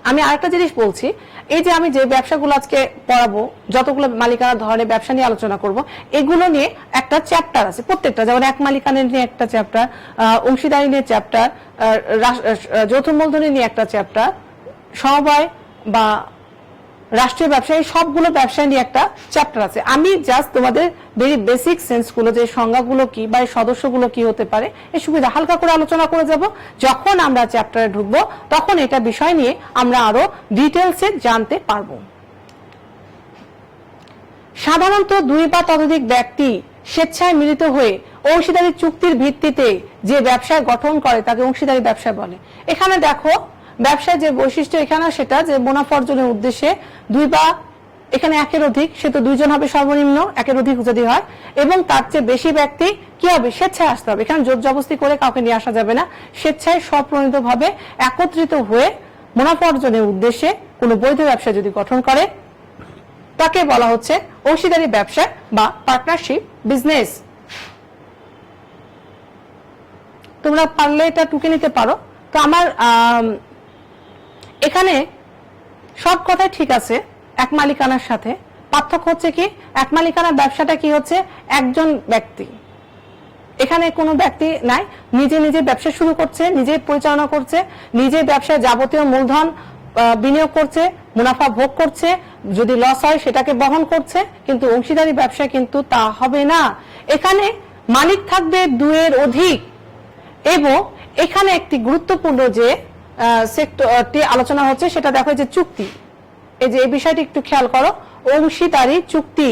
আমি আরেকটা জিনিস বলছি, এই যে আমি যে ব্যবসাগুলো আজকে পড়াবো, যতগুলো মালিকানা ধরনের ব্যবসা নিয়ে আলোচনা করব, এগুলো নিয়ে একটা চ্যাপ্টার আছে প্রত্যেকটা, যেমন এক মালিকানা নিয়ে একটা চ্যাপ্টার, অংশীদারি নিয়ে চ্যাপ্টার, যৌথ মূলধনী নিয়ে একটা চ্যাপ্টার, সমবায় বা রাষ্ট্রীয় ব্যবসা, এই সবগুলো ব্যবসা নিয়ে একটা চ্যাপ্টার আছে। আমি জাস্ট তোমাদের ভেরি বেসিক সেন্সগুলো, যে সংজ্ঞাগুলো কি বা সদস্যগুলো কি হতে পারে, এই সুবিধা হালকা করে আলোচনা করে যাব। যখন আমরা চ্যাপ্টারে ঢুকবো তখন এটা বিষয় নিয়ে আমরা আরো ডিটেলসে জানতে পারবো। সাধারণত 2 বা ততোধিক ব্যক্তি স্বেচ্ছায় মিলিত হয়ে অংশীদারি চুক্তির ভিত্তিতে যে ব্যবসা গঠন করে তাকে অংশীদারি ব্যবসা বলে। এখানে দেখো ব্যবসায় যে বৈশিষ্ট্য এখানে সেটা যে মুনাফা অর্জনের উদ্দেশ্যে 2 বা এখানে একের অধিক, সে তো 2 জন হবে সর্বনিম্ন, একের অধিক যদি হয়, এবং তার চেয়ে বেশি ব্যক্তি কি হবে, স্বেচ্ছায় আসতে হবে। এখানে জোর জবরদস্তি করে কাউকে নিয়ে আসা যাবে না, স্বেচ্ছায় স্বপ্রণীত ভাবে একত্রিত হয়ে মুনাফা অর্জনের উদ্দেশ্যে কোনো বৈধ ব্যবসা যদি গঠন করে তাকে বলা হচ্ছে অংশীদারি ব্যবসা বা পার্টনারশিপ বিজনেস। তোমরা পারলে এটা টুকে নিতে পারো। তো আমার এখানে সব কথাই ঠিক আছে এক মালিকানার সাথে, পার্থক্য হচ্ছে কি এক মালিকানার ব্যবসাটা কি হচ্ছে একজন ব্যক্তি, এখানে কোনো ব্যক্তি নাই, নিজে নিজে ব্যবসা শুরু করছে, নিজে পরিচালনা করছে, নিজে ব্যবসায় যাবতীয় মূলধন বিনিয়োগ করছে, মুনাফা ভোগ করছে, যদি লস হয় সেটাকে বহন করছে। কিন্তু অংশীদারি ব্যবসা কিন্তু তা হবে না, এখানে মালিক থাকবে 2 এর অধিক। এবং এখানে একটি গুরুত্বপূর্ণ যে সেক্টরটি আলোচনা হচ্ছে সেটা দেখো যে চুক্তি, এই যে এই বিষয়টি একটু খেয়াল করো, অংশীদারি চুক্তি।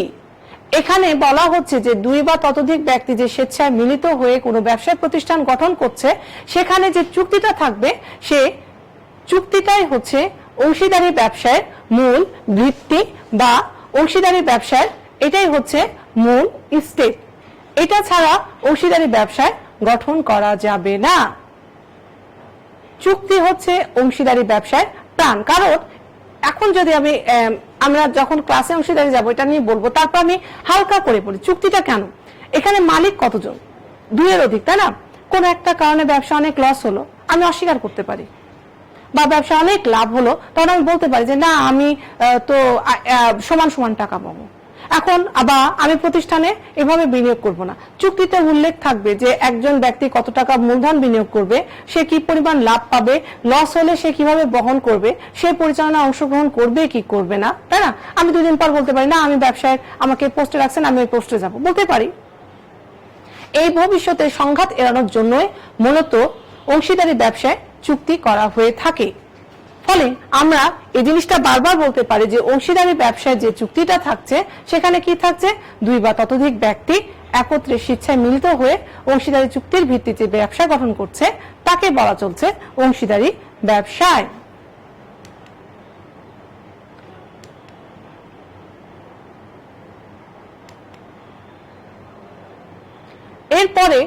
এখানে বলা হচ্ছে যে 2 বা ততোধিক ব্যক্তি যে স্বেচ্ছায় মিলিত হয়ে কোনো ব্যবসায় প্রতিষ্ঠান গঠন করছে, সেখানে যে চুক্তিটা থাকবে সে চুক্তিটাই হচ্ছে অংশীদারি ব্যবসায়ের মূল ভিত্তি বা অংশীদারি ব্যবসার এটাই হচ্ছে মূল স্টেপ। এটা ছাড়া অংশীদারি ব্যবসায় গঠন করা যাবে না। চুক্তি হচ্ছে অংশীদারি ব্যবসায় প্রাণ। কারণ এখন যদি আমরা যখন ক্লাসে অংশীদারি যাবো এটা নিয়ে বলবো, তারপর আমি হালকা করে বলি চুক্তিটা কেন। এখানে মালিক কতজন, 2 এর অধিক, তাই না? কোন একটা কারণে ব্যবসা অনেক লস হলো, আমি অস্বীকার করতে পারি, বা ব্যবসা অনেক লাভ হলো, তখন আমি বলতে পারি যে না আমি তো সমান সমান টাকা পাবো। এখন আবার আমি প্রতিষ্ঠানে এভাবে বিনিয়োগ করব না, চুক্তিতে উল্লেখ থাকবে যে একজন ব্যক্তি কত টাকা মূলধন বিনিয়োগ করবে, সে কি পরিমাণ লাভ পাবে, লস হলে সে কিভাবে বহন করবে, সে পরিচালনা অংশগ্রহণ করবে কি করবে না, তাই না? আমি 2 দিন পর বলতে পারি না আমি ব্যবসায় আমাকে পোস্টে রাখছেন, আমি ওই পোস্টে যাব, বলতে পারি। এই ভবিষ্যতে সংঘাত এড়ানোর জন্যই মূলত অংশীদারি ব্যবসায় চুক্তি করা হয়ে থাকে। ফলে আমরা এই জিনিসটা বারবার বলতে পারি যে অংশীদারি ব্যবসায় যে চুক্তিটা থাকছে সেখানে কি থাকছে, দুই বা ততোধিক ব্যক্তি একত্রে স্বেচ্ছায় মিলিত হয়ে অংশীদারি চুক্তির ভিত্তিতে ব্যবসা গঠন করছে, তাকে বলা চলছে অংশীদারি ব্যবসায়। এরপরে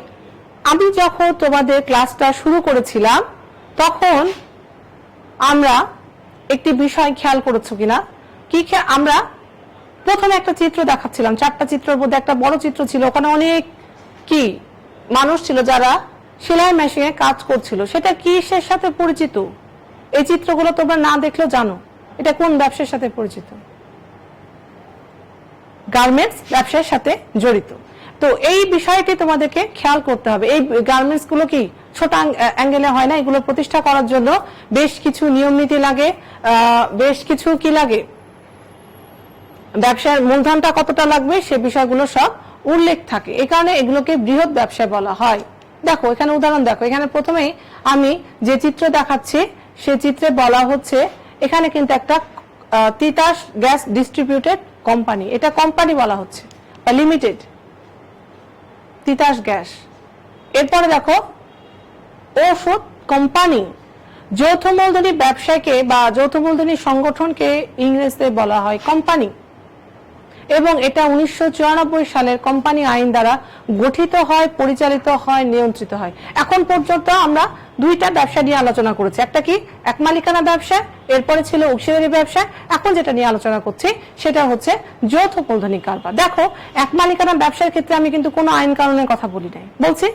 আমি যখন তোমাদের ক্লাসটা শুরু করেছিলাম তখন আমরা একটি বিষয় খেয়াল করেছো কিনা, আমরা প্রথমে একটা চিত্র দেখাচ্ছিলাম, 4টা চিত্রের মধ্যে একটা বড় চিত্র ছিল, ওখানে অনেক কি মানুষ ছিল যারা সেলাই মেশিনে কাজ করছিল। সেটা কিসের সাথে পরিচিত? এই চিত্রগুলো তোমরা না দেখলেও জানো এটা কোন ব্যবসার সাথে পরিচিত, গার্মেন্টস ব্যবসার সাথে জড়িত। তো এই বিষয়টি তোমাদেরকে খেয়াল করতে হবে। এই গার্মেন্টস গুলো কি ছোট অ্যাঙ্গেলে হয় না, এগুলো প্রতিষ্ঠা করার জন্য বেশ কিছু নিয়ম নীতি লাগে, বেশ কিছু কি লাগে, ব্যবসার মূলধনটা কতটা লাগবে সে বিষয়গুলো সব উল্লেখ থাকে। এই কারণে এগুলোকে বৃহৎ ব্যবসা বলা হয়। দেখো এখানে উদাহরণ দেখো, এখানে প্রথমেই আমি যে চিত্র দেখাচ্ছি সে চিত্রে বলা হচ্ছে এখানে কিন্তু একটা তিতাস গ্যাস ডিস্ট্রিবিউটেড কোম্পানি, এটা কোম্পানি বলা হচ্ছে বা লিমিটেড তিতাস গ্যাস। এরপরে দেখো ওষুধ কোম্পানি, যৌথ মূলধনী ব্যবসাকে বা যৌথ মূলধনী সংগঠনকে ইংরেজিতে বলা হয় কোম্পানি, এবং এটা 1994 সালের কোম্পানি আইন দ্বারা গঠিত হয়, পরিচালিত হয়, নিয়ন্ত্রিত হয়। এখন পর্যন্ত আমরা দুইটা ব্যবসা নিয়ে আলোচনা করেছি, একটা কি এক মালিকানা ব্যবসা, এরপরে ছিল অংশীদারি ব্যবসা। এখন যেটা নিয়ে আলোচনা করছি সেটা হচ্ছে যৌথ মূলধনী কারবার। দেখো এক মালিকানা ব্যবসার ক্ষেত্রে আমি কিন্তু কোনো আইন কানুনের কথা বলি নাই, বলছি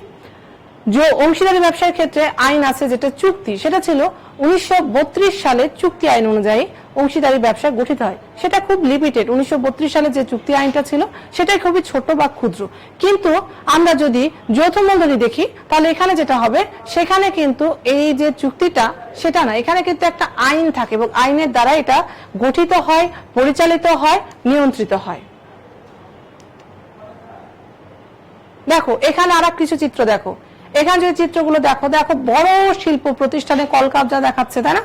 যে অংশীদারি ব্যবসার ক্ষেত্রে আইন আছে যেটা চুক্তি, সেটা ছিল 1932 সালে চুক্তি আইন অনুযায়ী অংশীদারি ব্যবসা গঠিত হয়। সেটা খুব লিমিটেড, 1932 সালে যে চুক্তি আইনটা ছিল সেটাই খুবই ছোট বা ক্ষুদ্র। কিন্তু আমরা যদি যৌথ মূলধনী দেখি তাহলে এখানে যেটা হবে, সেখানে কিন্তু এই যে চুক্তিটা সেটা না, এখানে কিন্তু একটা আইন থাকে এবং আইনের দ্বারা এটা গঠিত হয়, পরিচালিত হয়, নিয়ন্ত্রিত হয়। দেখো এখানে আর কিছু চিত্র দেখো, এখানে যে চিত্রগুলো দেখো, দেখো বড় শিল্প প্রতিষ্ঠানে কলকারখানা দেখাচ্ছে, তাই না?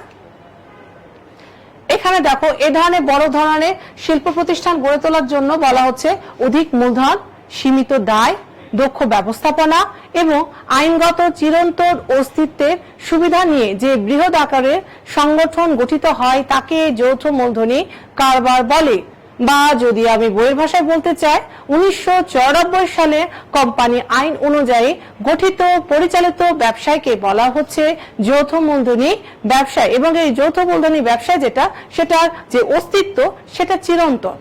এখানে দেখো এ ধরনের বড় ধরনের শিল্প প্রতিষ্ঠান গড়ে তোলার জন্য বলা হচ্ছে অধিক মূলধন, সীমিত দায়, দক্ষ ব্যবস্থাপনা এবং আইনগত চিরন্তন অস্তিত্বের সুবিধা নিয়ে যে বৃহৎ আকারের সংগঠন গঠিত হয় তাকে যৌথ মূলধনী কারবার বলে। বা যদি আমি বইয়ের ভাষায় বলতে চাই, 1994 সালে কোম্পানি আইন অনুযায়ী গঠিত পরিচালিত ব্যবসায়কে বলা হচ্ছে যৌথ মূলধনী ব্যবসায়। এবং এই যৌথ মূলধনী ব্যবসায় যেটা, সেটার যে অস্তিত্ব সেটা চিরন্তন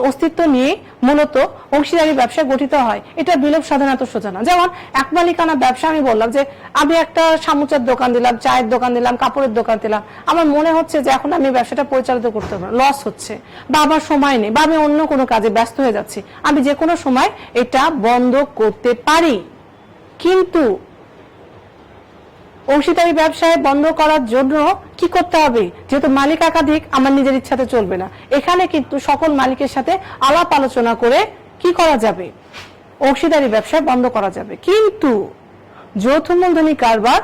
অস্তিত্ব নিয়ে মূলত অংশীদারি ব্যবসা গঠিত হয়। এটা বিলোপ সাধন এত সোজা না। যেমন এক মালিকানা ব্যবসা, আমি বললাম যে আমি একটা সামুচার দোকান দিলাম, চায়ের দোকান দিলাম, কাপড়ের দোকান দিলাম, আমার মনে হচ্ছে যে এখন আমি ব্যবসাটা পরিচালিত করতে পারবো, লস হচ্ছে বা আমার সময় নেই বা আমি অন্য কোনো কাজে ব্যস্ত হয়ে যাচ্ছি, আমি যে কোনো সময় এটা বন্ধ করতে পারি। কিন্তু অংশীদারি ব্যবসায় বন্ধ করার জন্য কি করতে হবে, যেহেতু মালিক একাধিক, আমার নিজের ইচ্ছাতে চলবে না, এখানে কিন্তু সকল মালিকের সাথে আলাপ আলোচনা করে কি করা যাবে, অংশীদারি ব্যবসা বন্ধ করা যাবে। কিন্তু যৌথ মূলধনী কারবার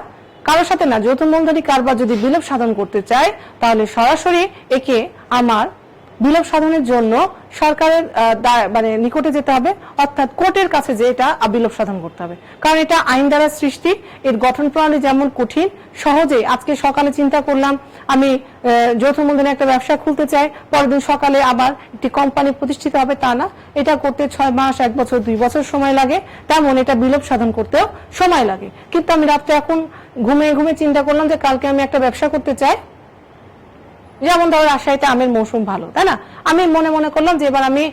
কারোর সাথে না, যৌথ মূলধনী কারবার যদি বিলোপ সাধন করতে চায় তাহলে সরাসরি একে আমার বিলোপ সাধনের জন্য সরকারের মানে নিকটে যেতে হবে, অর্থাৎ কোর্টের কাছে যে এটা বিলোপ সাধন করতে হবে। কারণ এটা আইন দ্বারা সৃষ্টি, এর গঠন প্রণালী যেমন কঠিন, সহজে আজকে সকালে চিন্তা করলাম আমি যৌথ মূলধনে একটা ব্যবসা খুলতে চাই, পরের দিন সকালে আবার একটি কোম্পানি প্রতিষ্ঠিত হবে তা না, এটা করতে 6 মাস, 1 বছর, 2 বছর সময় লাগে, তেমন এটা বিলোপ সাধন করতেও সময় লাগে। কিন্তু আমি রাত্রে এখন ঘুমিয়ে চিন্তা করলাম যে কালকে আমি একটা ব্যবসা করতে চাই, যেমন ধরো রাজশাহীতে আমের মৌসুম ভালো, তাই না, আমি মনে করলাম যে এবার আমি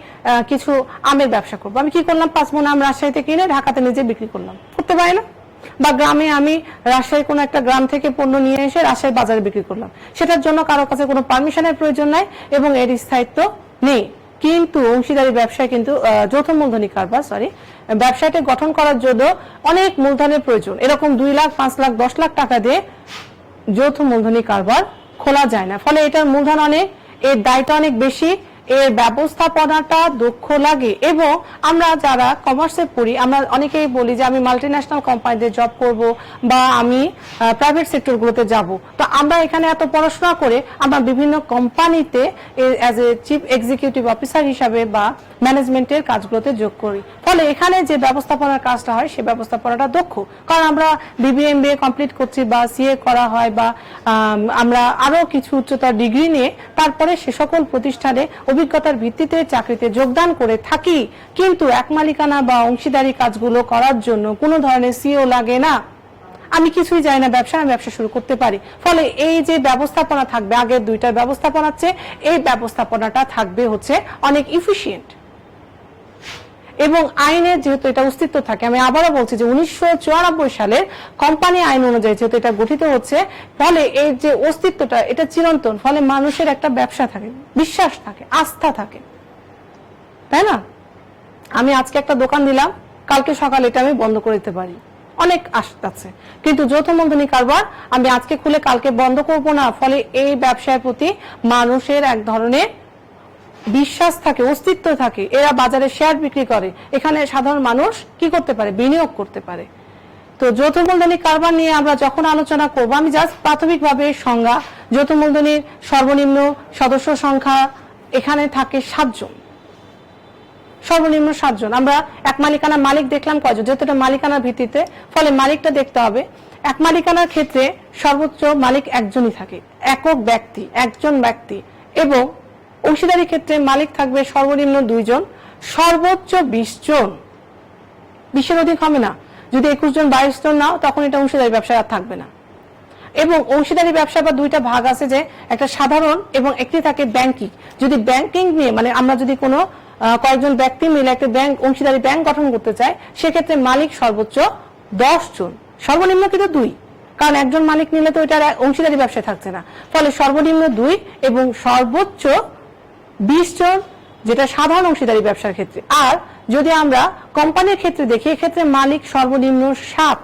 কিছু আমের ব্যবসা করবো। আমি কি করলাম, 5 মণ আম রাজশাহীতে কিনে ঢাকাতে নিজে বিক্রি করলাম, করতে পারি না? বা গ্রামে আমি রাজশাহী কোনো একটা গ্রাম থেকে পণ্য নিয়ে এসে রাজশাহী বাজারে বিক্রি করলাম, সেটার জন্য কারো কাছে কোনো পারমিশনের প্রয়োজন নাই এবং এর স্থায়িত্ব নেই। কিন্তু অংশীদারি ব্যবসায় কিন্তু যৌথ মূলধনী কারবার ব্যবসাটি গঠন করার জন্য অনেক মূলধনের প্রয়োজন। এরকম 2 লাখ, 5 লাখ, 10 লাখ টাকা দিয়ে যৌথ মূলধনী কারবার খোলা যায় না। ফলে এটার মূলধন অনেক, এর দায়টা অনেক বেশি এর ব্যবস্থাপনাটা দক্ষ লাগে। এবং আমরা যারা কমার্সে পড়ি আমরা অনেকেই বলি যে আমি মাল্টিন্যাশনাল কোম্পানিতে জব করব বা আমি প্রাইভেট সেক্টরগুলোতে যাব। তো আমরা এখানে এত পড়াশোনা করে আমরা বিভিন্ন কোম্পানিতে as a chief executive officer হিসাবে বা ম্যানেজমেন্টের কাজগুলোতে যোগ করি। ফলে এখানে যে ব্যবস্থাপনার কাজটা হয় সেই ব্যবস্থাপনাটা দক্ষ, কারণ আমরা বিবিএ এমবিএ কমপ্লিট করছি বা সিএ করা হয় বা আমরা আরো কিছু উচ্চতর ডিগ্রি নিয়ে তারপরে সে সকল প্রতিষ্ঠানে অভিজ্ঞতার ভিত্তিতে চাকরিতে যোগদান করে থাকি। কিন্তু এক মালিকানা বা অংশীদারি কাজগুলো করার জন্য কোনো ধরনের সিও লাগে না। আমি কিছুই জানি না ব্যবসা, আমি ব্যবসা শুরু করতে পারি। ফলে এই যে ব্যবস্থাপনা থাকবে, আগের দুইটার ব্যবস্থাপনার চেয়ে এই ব্যবস্থাপনাটা থাকবে হচ্ছে অনেক ইফিশিয়েন্ট। এবং আইনের যেহেতু এটা অস্তিত্ব থাকে, আমি আবারও বলছি যে 1994 সালের কোম্পানি আইন অনুযায়ী যেহেতু এটা গঠিত হচ্ছে, ফলে এই যে অস্তিত্বটা এটা চিরন্তন। ফলে মানুষের একটা ব্যবসা থাকে, বিশ্বাস থাকে, আস্থা থাকে, তাই না? আমি আজকে একটা দোকান দিলাম, কালকে সকালে এটা আমি বন্ধ করে দিতে পারি, অনেক আস্থা আছে। কিন্তু যৌথ মূলধনী কারবার আমি আজকে খুলে কালকে বন্ধ করব না। ফলে এই ব্যবসার প্রতি মানুষের এক ধরনের বিশ্বাস থাকে, অস্তিত্ব থাকে। এরা বাজারে শেয়ার বিক্রি করে, এখানে সাধারণ মানুষ কি করতে পারে, বিনিয়োগ করতে পারে। তো যৌথ মূলধনী কারবার নিয়ে আমরা যখন আলোচনা করব, আমি জাস্ট প্রাথমিকভাবে সংজ্ঞা, যৌথ মূলধনীর সর্বনিম্ন সদস্য সংখ্যা এখানে থাকে 7 জন, সর্বনিম্ন 7 জন। আমরা এক মালিকানার মালিক দেখলাম কয়জন, যেহেতু এটা মালিকানার ভিত্তিতে, ফলে মালিকটা দেখতে হবে। এক মালিকানার ক্ষেত্রে সর্বোচ্চ মালিক একজনই থাকে, একক ব্যক্তি, একজন ব্যক্তি। এবং অংশীদারি ক্ষেত্রে মালিক থাকবে সর্বনিম্ন 2 জন, সর্বোচ্চ 20 জন। 20-এর অধিক হবে না। যদি 21 জন 22 জন নাও, তখন এটা অংশীদারি ব্যবসা আর থাকবে না। এবং অংশীদারি ব্যবসা বা দুইটা ভাগ আছে, যে একটা সাধারণ এবং একটি থাকে ব্যাংকিং। যদি ব্যাংকিং নিয়ে মানে আমরা যদি কোনো কয়েকজন ব্যক্তি মিলে একটা ব্যাংক, অংশীদারি ব্যাংক গঠন করতে চাই, সেক্ষেত্রে মালিক সর্বোচ্চ 10 জন, সর্বনিম্ন কিন্তু 2, কারণ একজন মালিক নিলে তো এটা অংশীদারি ব্যবসায় থাকছে না। ফলে সর্বনিম্ন 2 এবং সর্বোচ্চ 20 জন, যেটা সাধারণ অংশীদারি ব্যবসার ক্ষেত্রে। আর যদি আমরা কোম্পানির ক্ষেত্রে দেখি, এক্ষেত্রে মালিক সর্বনিম্ন 7,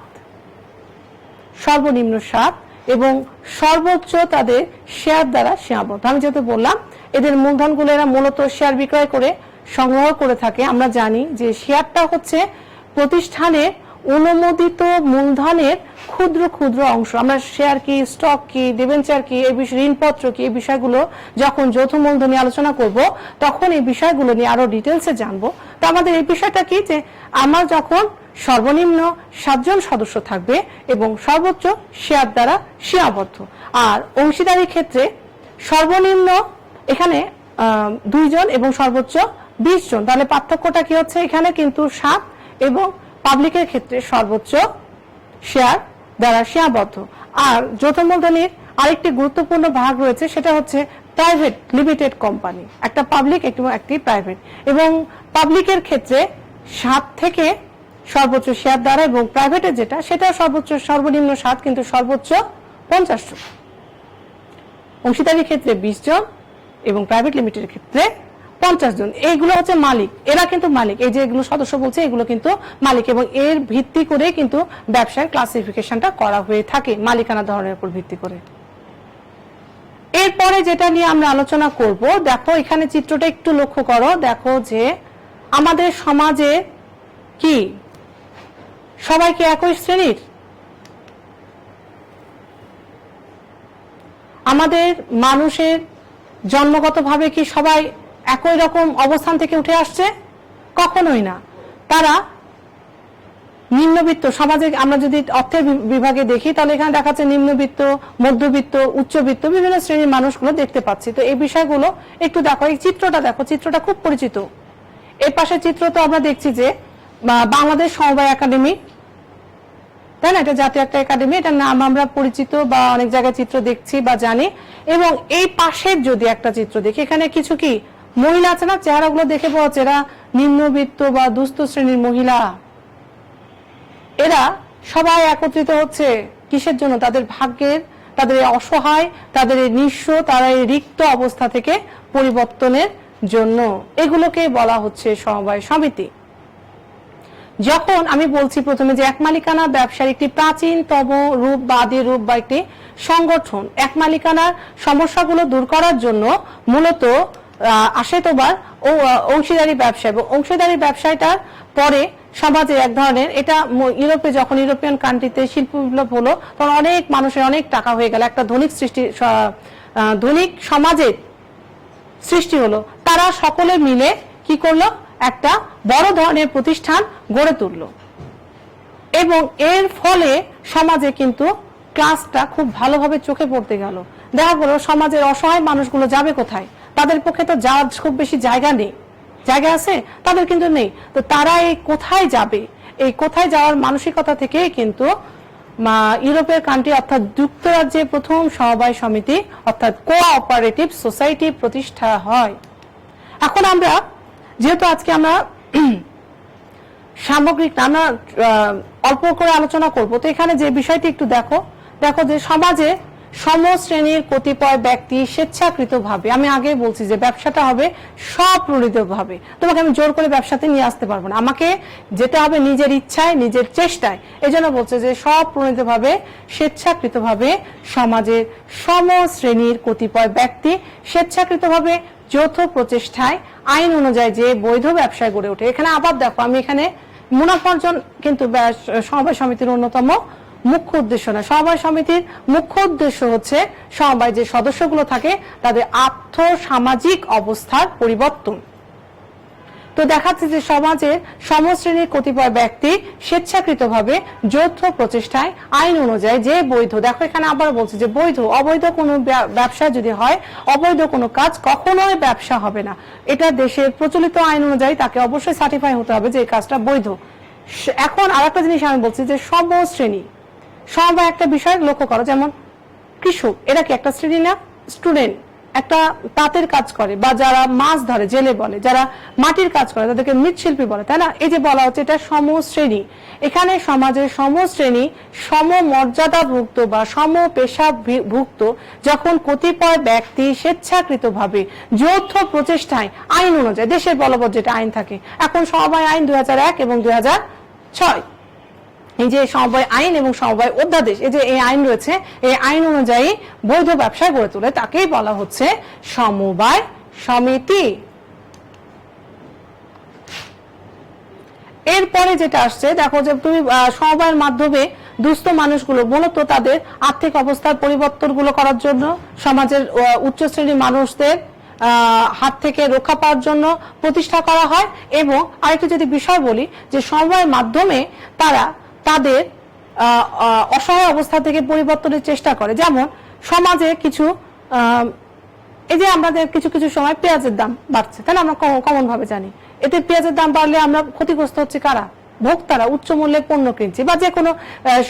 সর্বনিম্ন 7 এবং সর্বোচ্চ তাদের শেয়ার দ্বারা সীমাবদ্ধ। আমি যেহেতু বললাম এদের মূলধনগুলো এরা মূলত শেয়ার বিক্রয় করে সংগ্রহ করে থাকে। আমরা জানি যে শেয়ারটা হচ্ছে প্রতিষ্ঠানের অনুমোদিত মূলধনের ক্ষুদ্র ক্ষুদ্র অংশ। আমরা শেয়ার কি, স্টক কি, ডিবেঞ্চার কি, এই বিষয় ঋণপত্র কি, এই বিষয়গুলো যখন যৌথ মূলধনী আলোচনা করব তখন এই বিষয়গুলো নিয়ে আরো ডিটেলসে জানবো। তো আমাদের এই বিষয়টা কি, যে আমার যখন সর্বনিম্ন 7 জন সদস্য থাকবে এবং সর্বোচ্চ শেয়ার দ্বারা সীমাবদ্ধ। আর অংশীদারির ক্ষেত্রে সর্বনিম্ন এখানে 2 জন এবং সর্বোচ্চ 20 জন। তাহলে পার্থক্যটা কি হচ্ছে, এখানে কিন্তু 7 এবং পাবলিকের ক্ষেত্রে সর্বোচ্চ শেয়ার দ্বারা সীমাবদ্ধ। আর যৌথ মূলধনীর আরেকটি গুরুত্বপূর্ণ ভাগ রয়েছে, সেটা হচ্ছে প্রাইভেট লিমিটেড কোম্পানি, একটা পাবলিক একটি প্রাইভেট। এবং পাবলিকের ক্ষেত্রে 7 থেকে সর্বোচ্চ শেয়ার দ্বারা, এবং প্রাইভেটের যেটা সেটা সর্বনিম্ন 7 কিন্তু সর্বোচ্চ 50 জন। অংশীদারির ক্ষেত্রে 20 জন এবং প্রাইভেট লিমিটেডের ক্ষেত্রে 50 জন। এইগুলো হচ্ছে মালিক, এরা কিন্তু মালিক। এই যে এগুলো সদস্য বলছে, এগুলো কিন্তু মালিক, এবং এর ভিত্তি করে কিন্তু ব্যবসার ক্লাসিফিকেশনটা করা হয়ে থাকে মালিকানা ধরনের উপর ভিত্তি করে। এরপরে যেটা নিয়ে আমরা আলোচনা করব, দেখো এখানে চিত্রটা একটু লক্ষ্য করো। দেখো যে আমাদের সমাজে কি সবাই কি একই শ্রেণীর? আমাদের মানুষের জন্মগতভাবে কি সবাই একই রকম অবস্থান থেকে উঠে আসছে? কখনোই না। তারা নিম্নবিত্ত সমাজে, আমরা যদি অর্থের বিভাগে দেখি তাহলে এখানে দেখা যাচ্ছে নিম্নবিত্ত, মধ্যবিত্ত, উচ্চবিত্ত বিভিন্ন শ্রেণীর মানুষগুলো দেখতে পাচ্ছি। তো এই বিষয়গুলো একটু দেখো, এই চিত্রটা দেখো, চিত্রটা খুব পরিচিত। এর পাশে চিত্র তো আমরা দেখছি যে বাংলাদেশ সমবায় একাডেমি, তাই না? এটা জাতীয় একটা একাডেমি, এটার নাম আমরা পরিচিত বা অনেক জায়গায় চিত্র দেখছি বা জানি। এবং এই পাশের যদি একটা চিত্র দেখি, এখানে কিছু কি মহিলা আছে না, চেহারাগুলো দেখে পাওয়া যাচ্ছে এরা নিম্নবিত্ত বা দুস্থ শ্রেণীর মহিলা। এরা সবাই একত্রিত হচ্ছে কিসের জন্য? তাদের ভাগ্যের, তাদের অসহায়, তাদের নিঃস্ব, তারা এই রিক্ত অবস্থা থেকে পরিবর্তনের জন্য। এগুলোকে বলা হচ্ছে সমবায় সমিতি। যখন আমি বলছি প্রথমে যে এক মালিকানা ব্যবসার একটি প্রাচীনতম রূপ বা আদি রূপ বা একটি সংগঠন, এক মালিকানার সমস্যাগুলো দূর করার জন্য মূলত আসে তোমার অংশীদারি ব্যবসা, এবং অংশীদারি ব্যবসাটার পরে সমাজে এক ধরনের, এটা ইউরোপে যখন ইউরোপিয়ান কান্ট্রিতে শিল্প বিপ্লব হলো তখন অনেক মানুষের অনেক টাকা হয়ে গেল, একটা ধনিক সমাজের সৃষ্টি হলো। তারা সকলে মিলে কি করলো, একটা বড় ধরনের প্রতিষ্ঠান গড়ে তুললো, এবং এর ফলে সমাজে কিন্তু ক্লাসটা খুব ভালোভাবে চোখে পড়তে গেল। দেখা গেল সমাজের অসহায় মানুষগুলো যাবে কোথায়, তাদের পক্ষে তো যাওয়ার খুব বেশি জায়গা নেই, জায়গা আছে তাদের কিন্তু নেই, তো তারা এই কোথায় যাবে, এই কোথায় যাওয়ার মানসিকতা থেকে কিন্তু ইউরোপের কান্ট্রি অর্থাৎ যুক্তরাজ্যে প্রথম সমবায় সমিতি অর্থাৎ কোঅপারেটিভ সোসাইটি প্রতিষ্ঠা হয়। এখন আমরা যেহেতু আজকে আমরা সামগ্রিক নানা অল্প করে আলোচনা করব, তো এখানে যে বিষয়টি একটু দেখো যে সমাজে সমশ্রেণীর কতিপয় ব্যক্তি স্বেচ্ছাকৃতভাবে, আমি আগে বলছি যে ব্যবসাটা হবে স্বপ্রণোদিতভাবে, তোমাকে আমি জোর করে ব্যবসাতে নিয়ে আসতে পারবো না, আমাকে যেতে হবে নিজের ইচ্ছায় নিজের চেষ্টায়। এজন্য বলছে যে স্বপ্রণোদিতভাবে স্বেচ্ছাকৃতভাবে সমাজের সমশ্রেণীর কতিপয় ব্যক্তি স্বেচ্ছাকৃতভাবে যৌথ প্রচেষ্টায় আইন অনুযায়ী যে বৈধ ব্যবসায় গড়ে ওঠে। এখানে আবার দেখো, আমি এখানে মুনাফা অর্জন কিন্তু সমবায় সমিতির অন্যতম মুখ্য উদ্দেশ্য না। সমবায় সমিতির মুখ্য উদ্দেশ্য হচ্ছে সমবায় যে সদস্যগুলো থাকে তাদের আর্থ সামাজিক অবস্থার পরিবর্তন। তো দেখাচ্ছে যে সমাজের সমশ্রেণীর কতিপয় ব্যক্তি স্বেচ্ছাকৃতভাবে যৌথ প্রচেষ্টায় আইন অনুযায়ী যে বৈধ, দেখো এখানে আবার বলছে যে বৈধ, অবৈধ কোনো ব্যবসা যদি হয়, অবৈধ কোনো কাজ কখনোই ব্যবসা হবে না। এটা দেশের প্রচলিত আইন অনুযায়ী তাকে অবশ্যই সার্টিফাই হতে হবে যে এই কাজটা বৈধ। এখন আরেকটা জিনিস আমি বলছি যে সমশ্রেণী, সমবায় একটা বিষয় লক্ষ্য করো, যেমন কৃষক, এরা কি একটা শ্রেণী না? স্টুডেন্ট একটা তাঁতের কাজ করে, বা যারা মাছ ধরে জেলে বলে, যারা মাটির কাজ করে তাদেরকে মৃৎশিল্পী বলে, তাই না? এই যে বলা হচ্ছে এটা সমশ্রেণী, এখানে সমাজের সমশ্রেণী সমমর্যাদাভুক্ত বা সম পেশাভুক্ত যখন কতিপয় ব্যক্তি স্বেচ্ছাকৃতভাবে যৌথ প্রচেষ্টায় আইন অনুযায়ী, দেশের বলবৎ যেটা আইন থাকে, এখন সমবায় আইন 2001 এবং 2006, এই যে সমবায় আইন এবং সমবায় অধ্যাদেশ, এই যে এই আইন রয়েছে, এই আইন অনুযায়ী বৈধ ব্যবসায় গড়ে তোলে, তাকেই বলা হচ্ছে সমবায় সমিতি। এরপরে যেটা আসছে দেখো, যে তুমি সমবায়ের মাধ্যমে দুস্থ মানুষগুলো মূলত তাদের আর্থিক অবস্থার পরিবর্তনগুলো করার জন্য, সমাজের উচ্চ শ্রেণীর মানুষদের হাত থেকে রক্ষা পাওয়ার জন্য প্রতিষ্ঠা করা হয়। এবং আরেকটি যদি বিষয় বলি, যে সমবায়ের মাধ্যমে তারা তাদের অসহায় অবস্থা থেকে পরিবর্তনের চেষ্টা করে। যেমন সমাজে কিছু এই যে আমাদের কিছু কিছু সময় পেঁয়াজের দাম বাড়ছে, তাই না? আমরা কমন ভাবে জানি, এতে পেঁয়াজের দাম বাড়লে আমরা ক্ষতিগ্রস্ত হচ্ছে কারা? ভোক্তারা। উচ্চ মূল্যে পণ্য কিনছে, বা যে কোনো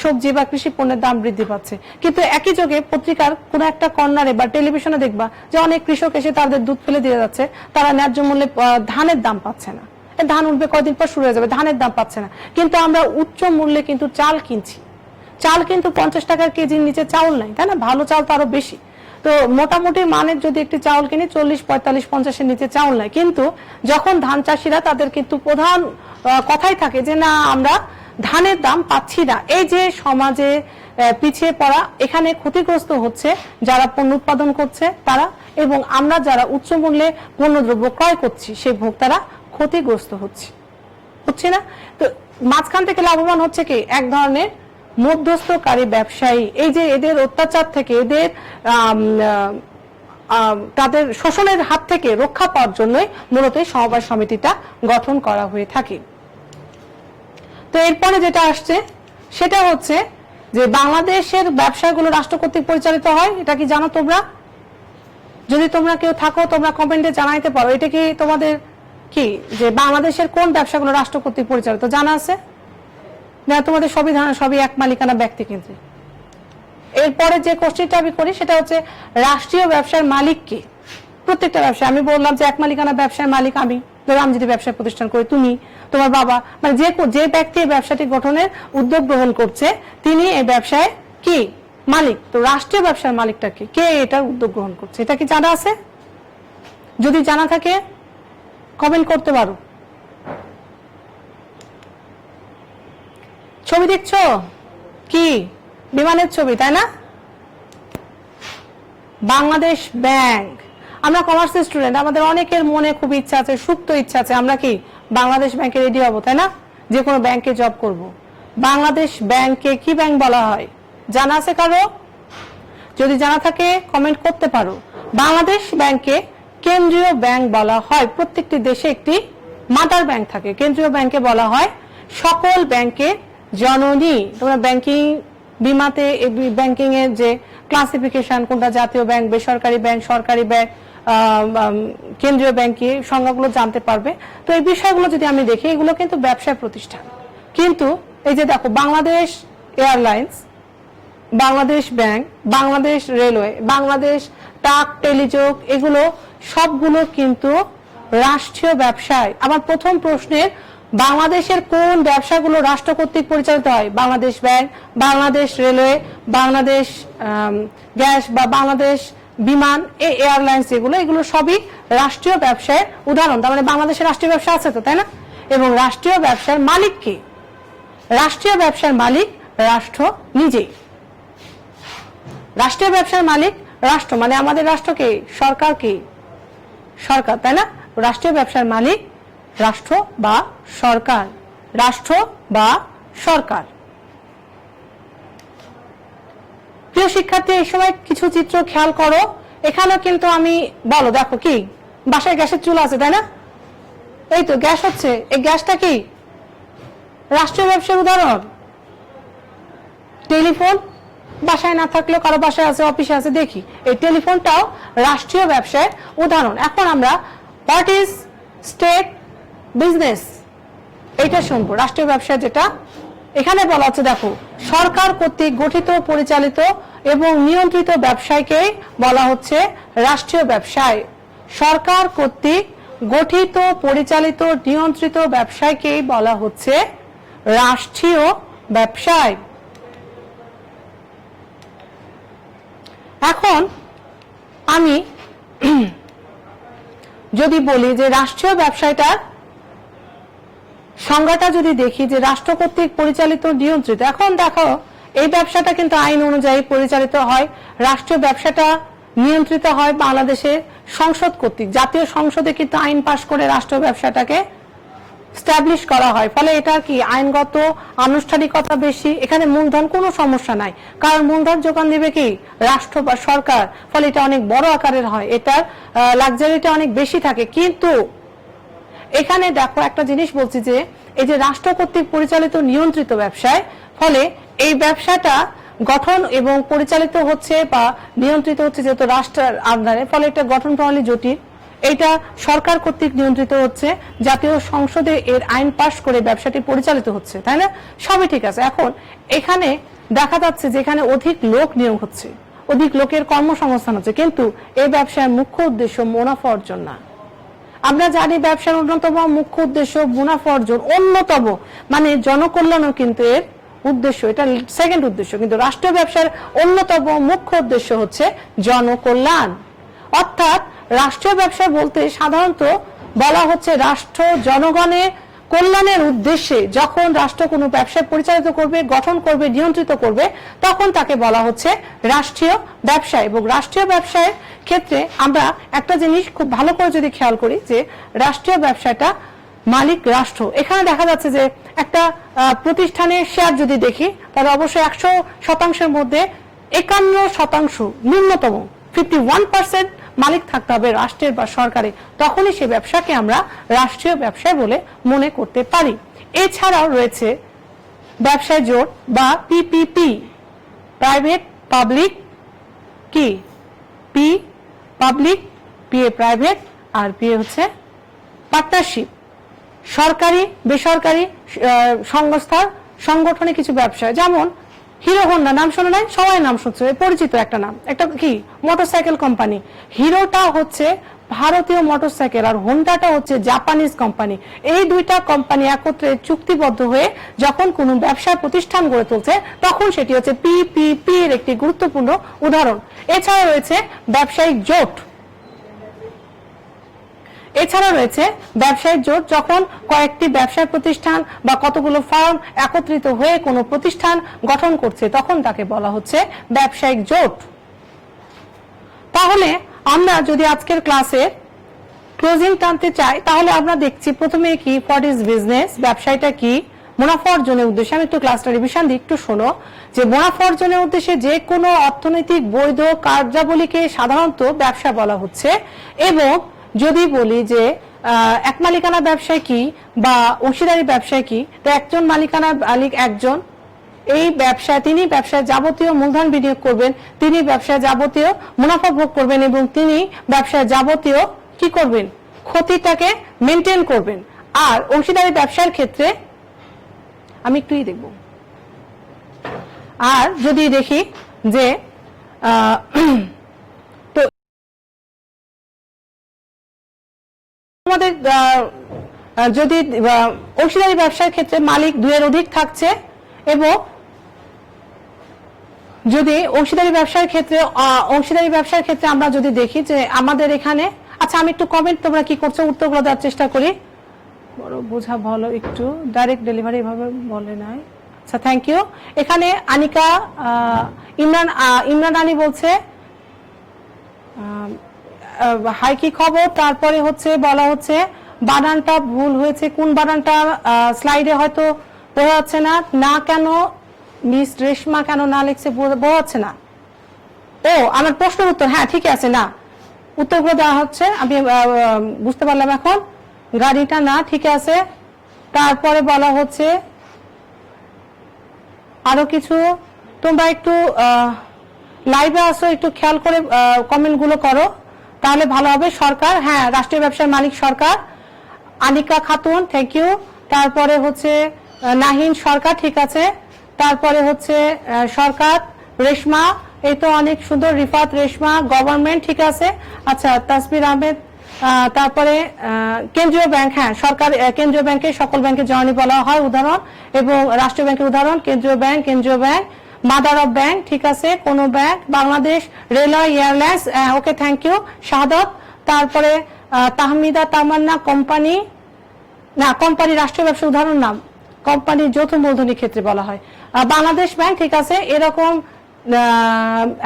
সবজি বা কৃষি পণ্যের দাম বৃদ্ধি পাচ্ছে। কিন্তু একই যোগে পত্রিকার কোন একটা কর্নারে বা টেলিভিশনে দেখবা যে অনেক কৃষক এসে তাদের দুধ ফেলে দিয়ে যাচ্ছে, তারা ন্যায্য মূল্যে ধানের দাম পাচ্ছে না। ধান উঠবে কয়দিন পর শুরু হয়ে যাবে, ধানের দাম পাচ্ছে না। কিন্তু আমরা উচ্চ মূল্যে কিন্তু চাল কিনছি, চাল কিন্তু 50 টাকার কেজির নিচে চাউল নাই, তাই না? ভালো চাল তো আরো বেশি। তো মোটামুটি মানের যদি একটি চাউল কিনি 40, 45, 50-এর নিচে চাউল নাই। কিন্তু যখন ধান চাষিরা, তাদের কিন্তু প্রধান কথাই থাকে যে না, আমরা ধানের দাম পাচ্ছি না। এই যে সমাজে পিছিয়ে পড়া, এখানে ক্ষতিগ্রস্ত হচ্ছে যারা পণ্য উৎপাদন করছে তারা, এবং আমরা যারা উচ্চ মূল্যে পণ্যদ্রব্য ক্রয় করছি সেই ভোক্তারা ক্ষতিগ্রস্ত হচ্ছে না। তো মাঝখান থেকে লাভবান হচ্ছে কি? এক ধরনের মধ্যস্থকারী ব্যবসায়ী। এই যে এদের অত্যাচার থেকে, এদের তাদের শোষণের হাত থেকে রক্ষা পাওয়ার জন্যই মূলত সমবায় সমিতিটা গঠন করা হয়ে থাকে। তো এরপরে যেটা আসছে সেটা হচ্ছে যে বাংলাদেশের ব্যবসাগুলো রাষ্ট্র কর্তৃক পরিচালিত হয়। এটা কি জানো তোমরা? যদি তোমরা কেউ থাকো তোমরা কমেন্টে জানাইতে পারো, এটা কি তোমাদের কি যে বাংলাদেশের কোন ব্যবসাগুলো রাষ্ট্র কর্তৃক পরিচালিত জানা আছে? না, তোমাদের সবই এক মালিকানা ব্যক্তি কেন্দ্রিক। এরপরে যে কোশ্চেনটা আমি করি সেটা হচ্ছে রাষ্ট্রীয় ব্যবসার মালিক কে? প্রত্যেকটা ব্যবসা আমি বললাম যে এক মালিকানা ব্যবসার মালিক আমি, ধরো আমি যদি ব্যবসা প্রতিষ্ঠান করি, তুমি, তোমার বাবা, মানে যে ব্যক্তি এই ব্যবসাটি গঠনের উদ্যোগ গ্রহণ করছে তিনি এই ব্যবসায় কি মালিক। তো রাষ্ট্রীয় ব্যবসার মালিকটা কে এটার উদ্যোগ গ্রহণ করছে? এটা কি জানা আছে? যদি জানা থাকে কমেন্ট করতে পারো। ছবি দেখছো কি? বিমানের ছবি, তাই না? বাংলাদেশ ব্যাংক। আমরা কমার্সের স্টুডেন্ট, আমাদের অনেকের মনে খুব ইচ্ছা আছে, সুপ্ত ইচ্ছা আছে আমরা কি বাংলাদেশ ব্যাংকে রেডি হবো, তাই না? যে কোনো ব্যাংকে জব করব। বাংলাদেশ ব্যাংকে কি ব্যাংক বলা হয় জানা আছে কারো? যদি জানা থাকে কমেন্ট করতে পারো। বাংলাদেশ ব্যাংকে কেন্দ্রীয় ব্যাংক বলা হয়। প্রত্যেকটি দেশে একটি মাদার ব্যাংক থাকে। কেন্দ্রীয় ব্যাংকে বলা হয় সকল ব্যাংকের জননী। তোমরা ব্যাংকিং বিমাতে ব্যাংকিং এর যে ক্লাসিফিকেশন, কোনটা জাতীয় ব্যাংক, বেসরকারি ব্যাংক, সরকারি ব্যাংক, কেন্দ্রীয় ব্যাংকে সংজ্ঞাগুলো জানতে পারবে। তো এই বিষয়গুলো যদি আমি দেখি, এগুলো কিন্তু ব্যবসায় প্রতিষ্ঠান। কিন্তু এই যে দেখো, Bangladesh airlines, Bangladesh bank, Bangladesh railway, Bangladesh ডাক টেলিযোগ, এগুলো সবগুলো কিন্তু রাষ্ট্রীয় ব্যবসায়। আমার প্রথম প্রশ্নের, বাংলাদেশের কোন ব্যবসাগুলো রাষ্ট্র কর্তৃক পরিচালিত হয়? Bangladesh bank, Bangladesh railway, Bangladesh gas বা বাংলাদেশ বিমান, এই এয়ারলাইন্স, এগুলো সবই রাষ্ট্রীয় ব্যবসায় উদাহরণ। তার মানে বাংলাদেশের রাষ্ট্রীয় ব্যবসা আছে তো, তাই না? এবং রাষ্ট্রীয় ব্যবসার মালিক কে? রাষ্ট্রীয় ব্যবসার মালিক রাষ্ট্র নিজেই। রাষ্ট্রীয় ব্যবসার মালিক রাষ্ট্র, মানে আমাদের রাষ্ট্রকে, সরকারকে, সরকার, তাই না? রাষ্ট্রীয় ব্যবসার মালিক রাষ্ট্র বা সরকার, রাষ্ট্র বা সরকার। প্রিয় শিক্ষার্থী, এই সময় কিছু চিত্র খেয়াল করো। এখানে কিন্তু আমি বলো, দেখো কি বাসায় গ্যাসের চুলা আছে, তাই না? এই তো গ্যাস হচ্ছে, এই গ্যাসটা কি রাষ্ট্রীয় ব্যবসার উদাহরণ। টেলিফোন বাসায় না থাকলেও কারো বাসায় আছে, অফিসে আছে, দেখি এই টেলিফোনটাও রাষ্ট্রীয় ব্যবসার উদাহরণ। এখন আমরা হোয়াট ইজ স্টেট বিজনেস, এটা শুনবো। রাষ্ট্রীয় ব্যবসা যেটা এখানে বলা হচ্ছে, দেখো, সরকার কর্তৃক গঠিত, পরিচালিত এবং নিয়ন্ত্রিত ব্যবসায়কে বলা হচ্ছে রাষ্ট্রীয় ব্যবসায়। সরকার কর্তৃক গঠিত, পরিচালিত, নিয়ন্ত্রিত ব্যবসায়কে বলা হচ্ছে রাষ্ট্রীয় ব্যবসায়। এখন আমি যদি বলি যে রাষ্ট্রীয় ব্যবসায়টার সংজ্ঞাটা যদি দেখি, যে রাষ্ট্র কর্তৃক পরিচালিত, নিয়ন্ত্রিত। এখন দেখো, এই ব্যবসাটা কিন্তু আইন অনুযায়ী পরিচালিত হয়। রাষ্ট্রীয় ব্যবসাটা নিয়ন্ত্রিত হয় বাংলাদেশের সংসদ কর্তৃক। জাতীয় সংসদে কিন্তু আইন পাশ করে রাষ্ট্র ব্যবসাটাকে স্ট্যাবলিশ করা হয়। ফলে এটা কি আইনগত আনুষ্ঠানিকতা বেশি, এখানে মূলধন কোনো সমস্যা নাই, কারণ মূলধন যোগান দিবে কি রাষ্ট্র বা সরকার। ফলে এটা অনেক বড় আকারের হয়, এটার লাক্সারিটা অনেক বেশি থাকে। কিন্তু এখানে দেখো একটা জিনিস বলছি, যে এই যে রাষ্ট্র কর্তৃক পরিচালিত, নিয়ন্ত্রিত ব্যবসায়, ফলে এই ব্যবসাটা গঠন এবং পরিচালিত হচ্ছে বা নিয়ন্ত্রিত হচ্ছে যেহেতু রাষ্ট্রের আন্ডারে, ফলে এটা গঠন প্রণালী জটিল। এটা সরকার কর্তৃক নিয়ন্ত্রিত হচ্ছে, জাতীয় সংসদে এর আইন পাশ করে ব্যবসাটি পরিচালিত হচ্ছে, তাই না? সবই ঠিক আছে। এখন এখানে দেখা যাচ্ছে যে এখানে অধিক লোক নিয়োগ হচ্ছে, অধিক লোকের কর্মসংস্থান হচ্ছে, কিন্তু এই ব্যবসার মুখ্য উদ্দেশ্য মুনাফা অর্জন না। আমরা জানি ব্যবসার অন্যতম মুখ্য উদ্দেশ্য মুনাফা অর্জন, অন্যতম মানে জনকল্যাণও কিন্তু এর উদ্দেশ্য, এটা সেকেন্ড উদ্দেশ্য। কিন্তু রাষ্ট্রীয় ব্যবসার অন্যতম মুখ্য উদ্দেশ্য হচ্ছে জনকল্যাণ। অর্থাৎ রাষ্ট্রীয় ব্যবসা বলতে সাধারণত বলা হচ্ছে রাষ্ট্র জনগণের কল্যাণের উদ্দেশ্যে যখন রাষ্ট্র কোনো ব্যবসা পরিচালিত করবে, গঠন করবে, নিয়ন্ত্রিত করবে, তখন তাকে বলা হচ্ছে রাষ্ট্রীয় ব্যবসা। এবং রাষ্ট্রীয় ব্যবসায়ের ক্ষেত্রে আমরা একটা জিনিস খুব ভালো করে যদি খেয়াল করি, যে রাষ্ট্রীয় ব্যবসাটা মালিক রাষ্ট্র। এখানে দেখা যাচ্ছে যে একটা প্রতিষ্ঠানের শেয়ার যদি দেখি, তাহলে অবশ্যই 100% মধ্যে 51% ন্যূনতম 51% মালিক থাকতে হবে রাষ্ট্রের বা সরকারে, তখনই সে ব্যবসাকে আমরা রাষ্ট্রীয় ব্যবসা বলে মনে করতে পারি। এছাড়াও রয়েছে ব্যবসায় জোট বা পিপিপি, প্রাইভেট পাবলিক, কি পি পাবলিক, পিএ প্রাইভেট, আর পিএ হচ্ছে পার্টনারশিপ। সরকারি বেসরকারি সংস্থার সংগঠনে কিছু ব্যবসা, যেমন হিরো হোন্ডা, নাম শোনা নাই? সবাই নাম শুনছে, পরিচিত একটা নাম, একটা কি মোটরসাইকেল কোম্পানি। হিরোটা হচ্ছে ভারতীয় মোটরসাইকেল আর হোন্ডাটা হচ্ছে জাপানিজ কোম্পানি। এই দুইটা কোম্পানি একত্রে চুক্তিবদ্ধ হয়ে যখন কোনো ব্যবসা প্রতিষ্ঠান গড়ে তুলছে, তখন সেটি হচ্ছে পিপিপি এর একটি গুরুত্বপূর্ণ উদাহরণ। এছাড়া রয়েছে ব্যবসায়িক জোট। এছাড়া রয়েছে ব্যবসায়িক জোট, যখন কয়েকটি ব্যবসা প্রতিষ্ঠান বা কতগুলো ফার্ম একত্রিত হয়ে কোনো প্রতিষ্ঠান গঠন করছে, তখন তাকে বলা হচ্ছে ব্যবসায়িক জোট। তাহলে আমরা যদি আজকের ক্লাসে ক্লোজিং টানতে চাই তাহলে আমরা দেখছি প্রথমে কি হোয়াট ইজ বিজনেস, ব্যবসায়টা কি, মুনাফা অর্জনের উদ্দেশ্যে। আমি একটু ক্লাসটা রিভিশন দিই, একটু শোনো যে মুনাফা অর্জনের উদ্দেশ্যে যে কোনো অর্থনৈতিক বৈধ কার্যাবলীকে সাধারণত ব্যবসা বলা হচ্ছে। এবং যদি বলি যে এক মালিকানা ব্যবসায় কি বা অংশীদারি ব্যবসায় কি, তো একজন মালিকানা মালিক একজন, এই ব্যবসায় তিনি ব্যবসায় যাবতীয় মূলধন বিনিয়োগ করবেন, তিনি ব্যবসায় যাবতীয় মুনাফা ভোগ করবেন এবং তিনি ব্যবসায় যাবতীয় কি করবেন, ক্ষতিটাকে মেনটেন করবেন। আর অংশীদারি ব্যবসার ক্ষেত্রে আমি একটুই দেখব, আর যদি দেখি যে তো আমাদের যদি অংশীদারি ব্যবসার ক্ষেত্রে মালিক দুইয়ের অধিক থাকছে এবং যদি অংশীদারি ব্যবসার ক্ষেত্রে আমরা যদি দেখি যে আমাদের এখানে, আচ্ছা আমি একটু কমেন্ট তোমরা কি করছো উত্তরগুলো দেওয়ার চেষ্টা করি, বড় বোঝা ভালো, একটু ডাইরেক্ট ডেলিভারি ভাবে বলে নাই। আচ্ছা থ্যাংক ইউ। এখানে আনিকা ইমরান আলী বলছে হাই কি খবর, তারপরে হচ্ছে বলা হচ্ছে বানানটা ভুল হয়েছে, কোন বানানটা স্লাইডে হয়তো বোঝা যাচ্ছে না, না কেন মিস রেশমা কেন না লিখছে বোঝা যাচ্ছে না। ও আমার প্রশ্নের উত্তর, হ্যাঁ ঠিক আছে, না উত্তরগুলো দেওয়া হচ্ছে, আমি বুঝতে পারলাম এখন, গাড়িটা না ঠিক আছে। তারপরে বলা হচ্ছে আরো কিছু, তোমরা একটু লাইভে আসো, একটু খেয়াল করে কমেন্ট গুলো করো তাহলে ভালো হবে। সরকার, হ্যাঁ রাষ্ট্রীয় ব্যবসার মালিক সরকার। Anika Khatun thank you. তারপরে হচ্ছে নাহিন সরকার, ঠিক আছে। তারপরে হচ্ছে সরকার, রেশমা, এই তো অনেক সুন্দর, রিফাত রেশমা, গভর্নমেন্ট, ঠিক আছে। আচ্ছা তাসবির আহমেদ, তারপরে কেন্দ্রীয় ব্যাংক, হ্যাঁ সরকার কেন্দ্রীয় ব্যাংকে সকল ব্যাংকের জননী বলা হয় উদাহরণ, এবং রাষ্ট্রীয় ব্যাংকের উদাহরণ কেন্দ্রীয় ব্যাংক, মাদার অফ ব্যাংক, ঠিক আছে, কোন bank, Bangladesh railway, airlines, okay thank you Shahadat. তারপরে তাহমিদা তামান্না, কোম্পানি, না কোম্পানি রাষ্ট্রীয় ব্যবসার উদাহরণ নাম, কোম্পানি যৌথ মূলধনের ক্ষেত্রে বলা হয়। বাংলাদেশ ব্যাংক, ঠিক আছে, এরকম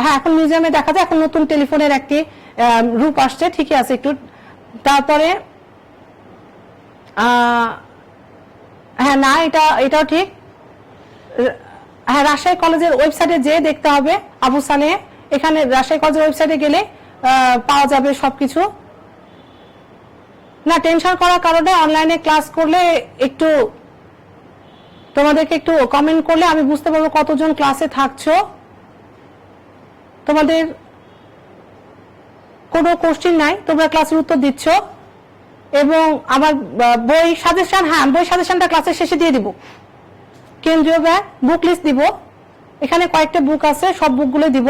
হ্যাঁ এখন মিউজিয়ামে দেখা যায়, এখন নতুন টেলিফোনের একটি রূপ আসছে, ঠিকই আছে একটু। তারপরে হ্যাঁ না এটাও ঠিক, হ্যাঁ রাজশাহী কলেজের ওয়েবসাইটে যে দেখতে হবে আবু সালে, এখানে রাজশাহী কলেজের ওয়েবসাইটে গেলে পাওয়া যাবে সবকিছু। না টেনশন করার কারণে অনলাইনে ক্লাস করলে একটু তোমাদেরকে একটু কমেন্ট করলে আমি বুঝতে পারবো কতজন ক্লাসে থাকছো। তোমাদের কোনো কোশ্চেন নাই, তোমরা ক্লাসের উত্তর দিচ্ছ। এবং আমার বই সাজেশন, হ্যাঁ বই সাজেশনটা ক্লাসের শেষে দিয়ে দিব। কেন্দ্রীয় ব্যাংক বুক লিস্ট দিব, এখানে কয়েকটা বুক আছে, সব বুকগুলো দিব।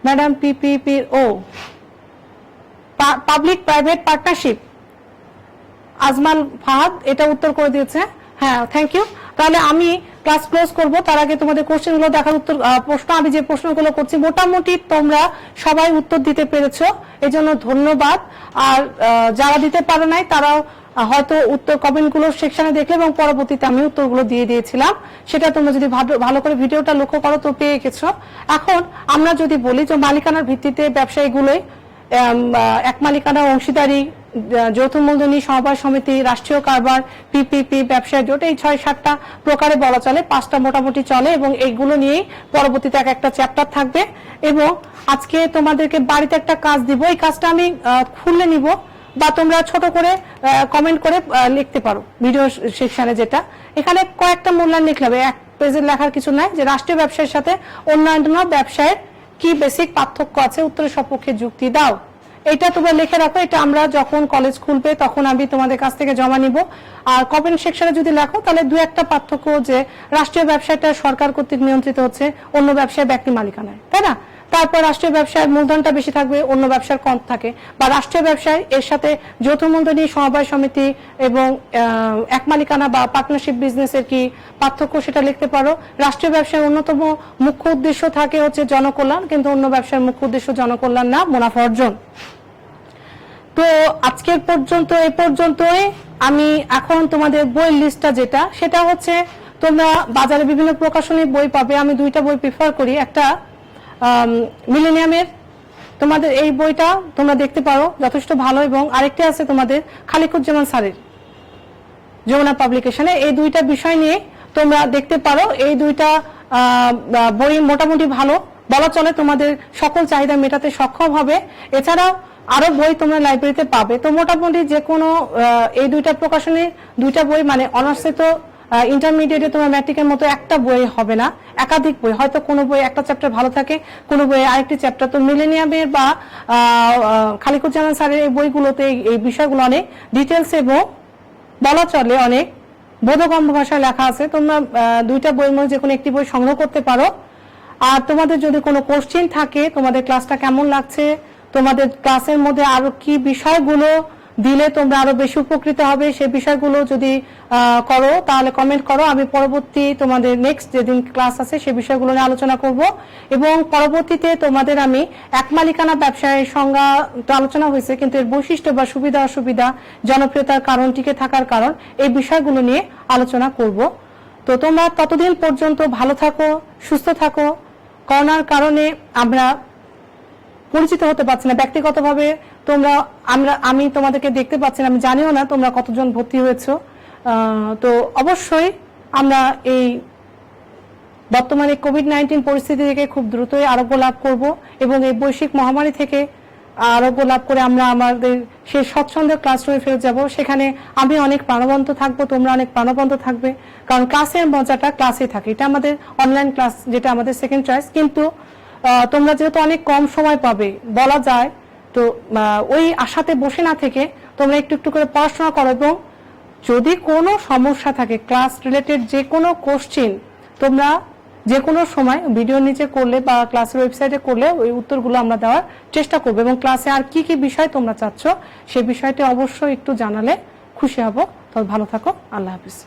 ম্যাডাম পিপিপি ও public private partnership, Ajmal Fahad এটা উত্তর করে দিয়েছে, হ্যাঁ থ্যাংক ইউ। তাহলে আমি ক্লাস ক্লোজ করব, তার আগে তোমাদের কোশ্চেনগুলো দেখার উত্তর প্রশ্ন, আমি যে প্রশ্নগুলো করছি মোটামুটি তোমরা সবাই উত্তর দিতে পেরেছো, এজন্য ধন্যবাদ। আর যারা দিতে পারো নাই তারাও হয়তো উত্তর কমেন্টগুলো সেকশনে দেখলে, এবং পরবর্তীতে আমি উত্তরগুলো দিয়ে দিয়েছিলাম, সেটা তোমরা যদি ভালো করে ভিডিওটা লক্ষ্য করো তো পেয়ে গেছো। এখন আমরা যদি বলি যে মালিকানার ভিত্তিতে ব্যবসায়ীগুলোই এক মালিকানা, অংশীদারি, যৌথ মূলধনী, সমবায় সমিতি, রাষ্ট্রীয় কারবার, পিপিপি, ব্যবসায় জোট, এই 6-7টা প্রকারে বলা চলে, 5টা মোটামুটি চলে, এবং এইগুলো নিয়েই পরবর্তীতে একটা চ্যাপ্টার থাকবে। এবং আজকে তোমাদেরকে বাড়িতে একটা কাজ দিব, এই কাজটা আমি খুলে নিব, বা তোমরা ছোট করে কমেন্ট করে লিখতে পারো ভিডিও সেকশনে, যেটা এখানে কয়েকটা মূল্যায়ন লিখলে হবে, এক পেজের লেখার কিছু নাই, যে রাষ্ট্রীয় ব্যবসায়ের সাথে অন্যান্য ব্যবসায়ের কি বেসিক পার্থক্য আছে, উত্তরের সপক্ষে যুক্তি দাও। এটা তোমরা লিখে রাখো, এটা আমরা যখন কলেজ খুলবে তখন আমি তোমাদের কাছ থেকে জমা নিব। আর কমেন্ট সেকশনে যদি লেখো তাহলে 2-1টা পার্থক্য, যে রাষ্ট্রীয় ব্যবসাটা সরকার কর্তৃক নিয়ন্ত্রিত হচ্ছে, অন্য ব্যবসায় ব্যক্তি মালিকানায়, তাই না। তারপর রাষ্ট্রীয় ব্যবসায় মূলধনটা বেশি থাকবে, অন্য ব্যবসার কম থাকে, বা রাষ্ট্রীয় ব্যবসায় এর সাথে যৌথ মূলধনী, সমবায় সমিতি এবং এক মালিকানা বা পার্টনারশিপ বিজনেসের কি পার্থক্য সেটা লিখতে পারো। রাষ্ট্রীয় ব্যবসার অন্যতম মুখ্য উদ্দেশ্য থাকে হচ্ছে জনকল্যাণ, কিন্তু অন্য ব্যবসার মুখ্য উদ্দেশ্য জনকল্যাণ না, মুনাফা অর্জন। তো আজকের পর্যন্ত এই পর্যন্তই। আমি এখন তোমাদের বইয়ের লিস্টটা যেটা, সেটা হচ্ছে তোমরা বাজারে বিভিন্ন প্রকাশনী বই পাবে, আমি দুইটা বই প্রিফার করি। একটা মিলেনিয়ামের, তোমাদের এই বইটা তোমরা দেখতে পারো, যথেষ্ট ভালো, এবং আরেকটি আছে তোমাদের খালিকুজ্জামান স্যারের যমুনা পাবলিকেশনে। এই দুইটা বিষয় নিয়ে তোমরা দেখতে পারো। এই দুইটা বই মোটামুটি ভালো বলা চলে, তোমাদের সকল চাহিদা মেটাতে সক্ষম হবে। এছাড়াও আরো বই তোমরা লাইব্রেরিতে পাবে। তো মোটামুটি যে কোনো এই দুইটা প্রকাশনের দুইটা বই, মানে অনার্সে তো ইন্টারমিডিয়েটে তোমার ম্যাট্রিকের মতো একটা বই হবে না, একাধিক বই, হয়তো কোনো বই একটা চ্যাপ্টার ভালো থাকে, কোনো বই আরেকটি চ্যাপ্টার। তো মিলেনিয়ামের বা খালিকুজ্জামান স্যারের এই বইগুলোতে এই বিষয়গুলো অনেক ডিটেলস এবং বলা চলে অনেক বোধগম্য ভাষায় লেখা আছে। তোমরা দুইটা বইয়ের মধ্যে যে কোনো একটি বই সংগ্রহ করতে পারো। আর তোমাদের যদি কোনো কোশ্চেন থাকে, তোমাদের ক্লাসটা কেমন লাগছে, তোমাদের ক্লাসের মধ্যে আরো কি বিষয়গুলো দিলে তোমরা আরো বেশি উপকৃত হবে, সেই বিষয়গুলো যদি করো তাহলে কমেন্ট করো। আমি পরবর্তী তোমাদের নেক্সট যেদিন ক্লাস আছে সেই বিষয়গুলো নিয়ে আলোচনা করব, এবং পরবর্তীতে তোমাদের আমি এক মালিকানা ব্যবসায়ের সংজ্ঞা তো আলোচনা হয়েছে, কিন্তু এর বৈশিষ্ট্য বা সুবিধা অসুবিধা, জনপ্রিয়তার কারণ, টিকে থাকার কারণ, এই বিষয়গুলো নিয়ে আলোচনা করব। তো তোমরা ততদিন পর্যন্ত ভালো থাকো, সুস্থ থাকো। করোনার কারণে আমরা পরিচিত হতে পারছি না ব্যক্তিগতভাবে, আমি তোমাদেরকে দেখতে পাচ্ছি না, আমি জানিও না তোমরা কতজন ভর্তি হয়েছো। তো অবশ্যই আমরা এই বর্তমানে কোভিড-19 পরিস্থিতি থেকে খুব দ্রুতই আরোগ্য লাভ করব, এবং এই বৈশ্বিক মহামারী থেকে আরোগ্য লাভ করে আমরা আমাদের সেই স্বচ্ছন্দের ক্লাসরুমে ফেরত যাব। সেখানে আমি অনেক প্রাণবন্ত থাকবো, তোমরা অনেক প্রাণবন্ত থাকবে, কারণ ক্লাসের মজাটা ক্লাসে থাকে। এটা আমাদের অনলাইন ক্লাস, যেটা আমাদের সেকেন্ড চয়েস। কিন্তু তোমরা যেহেতু অনেক কম সময় পাবে বলা যায়, তো ওই আশাতে বসে না থেকে তোমরা একটু একটু করে পড়াশোনা করো, এবং যদি কোনো সমস্যা থাকে ক্লাস রিলেটেড যে কোনো কোশ্চেন, তোমরা যে কোনো সময় ভিডিও নিচে করলে বা ক্লাসের ওয়েবসাইটে করলে ওই উত্তরগুলো আমরা দেওয়ার চেষ্টা করবো, এবং ক্লাসে আর কি কি বিষয় তোমরা চাচ্ছ সেই বিষয়টি অবশ্যই একটু জানালে খুশি হব। তবে ভালো থাকো, আল্লাহ হাফিজ।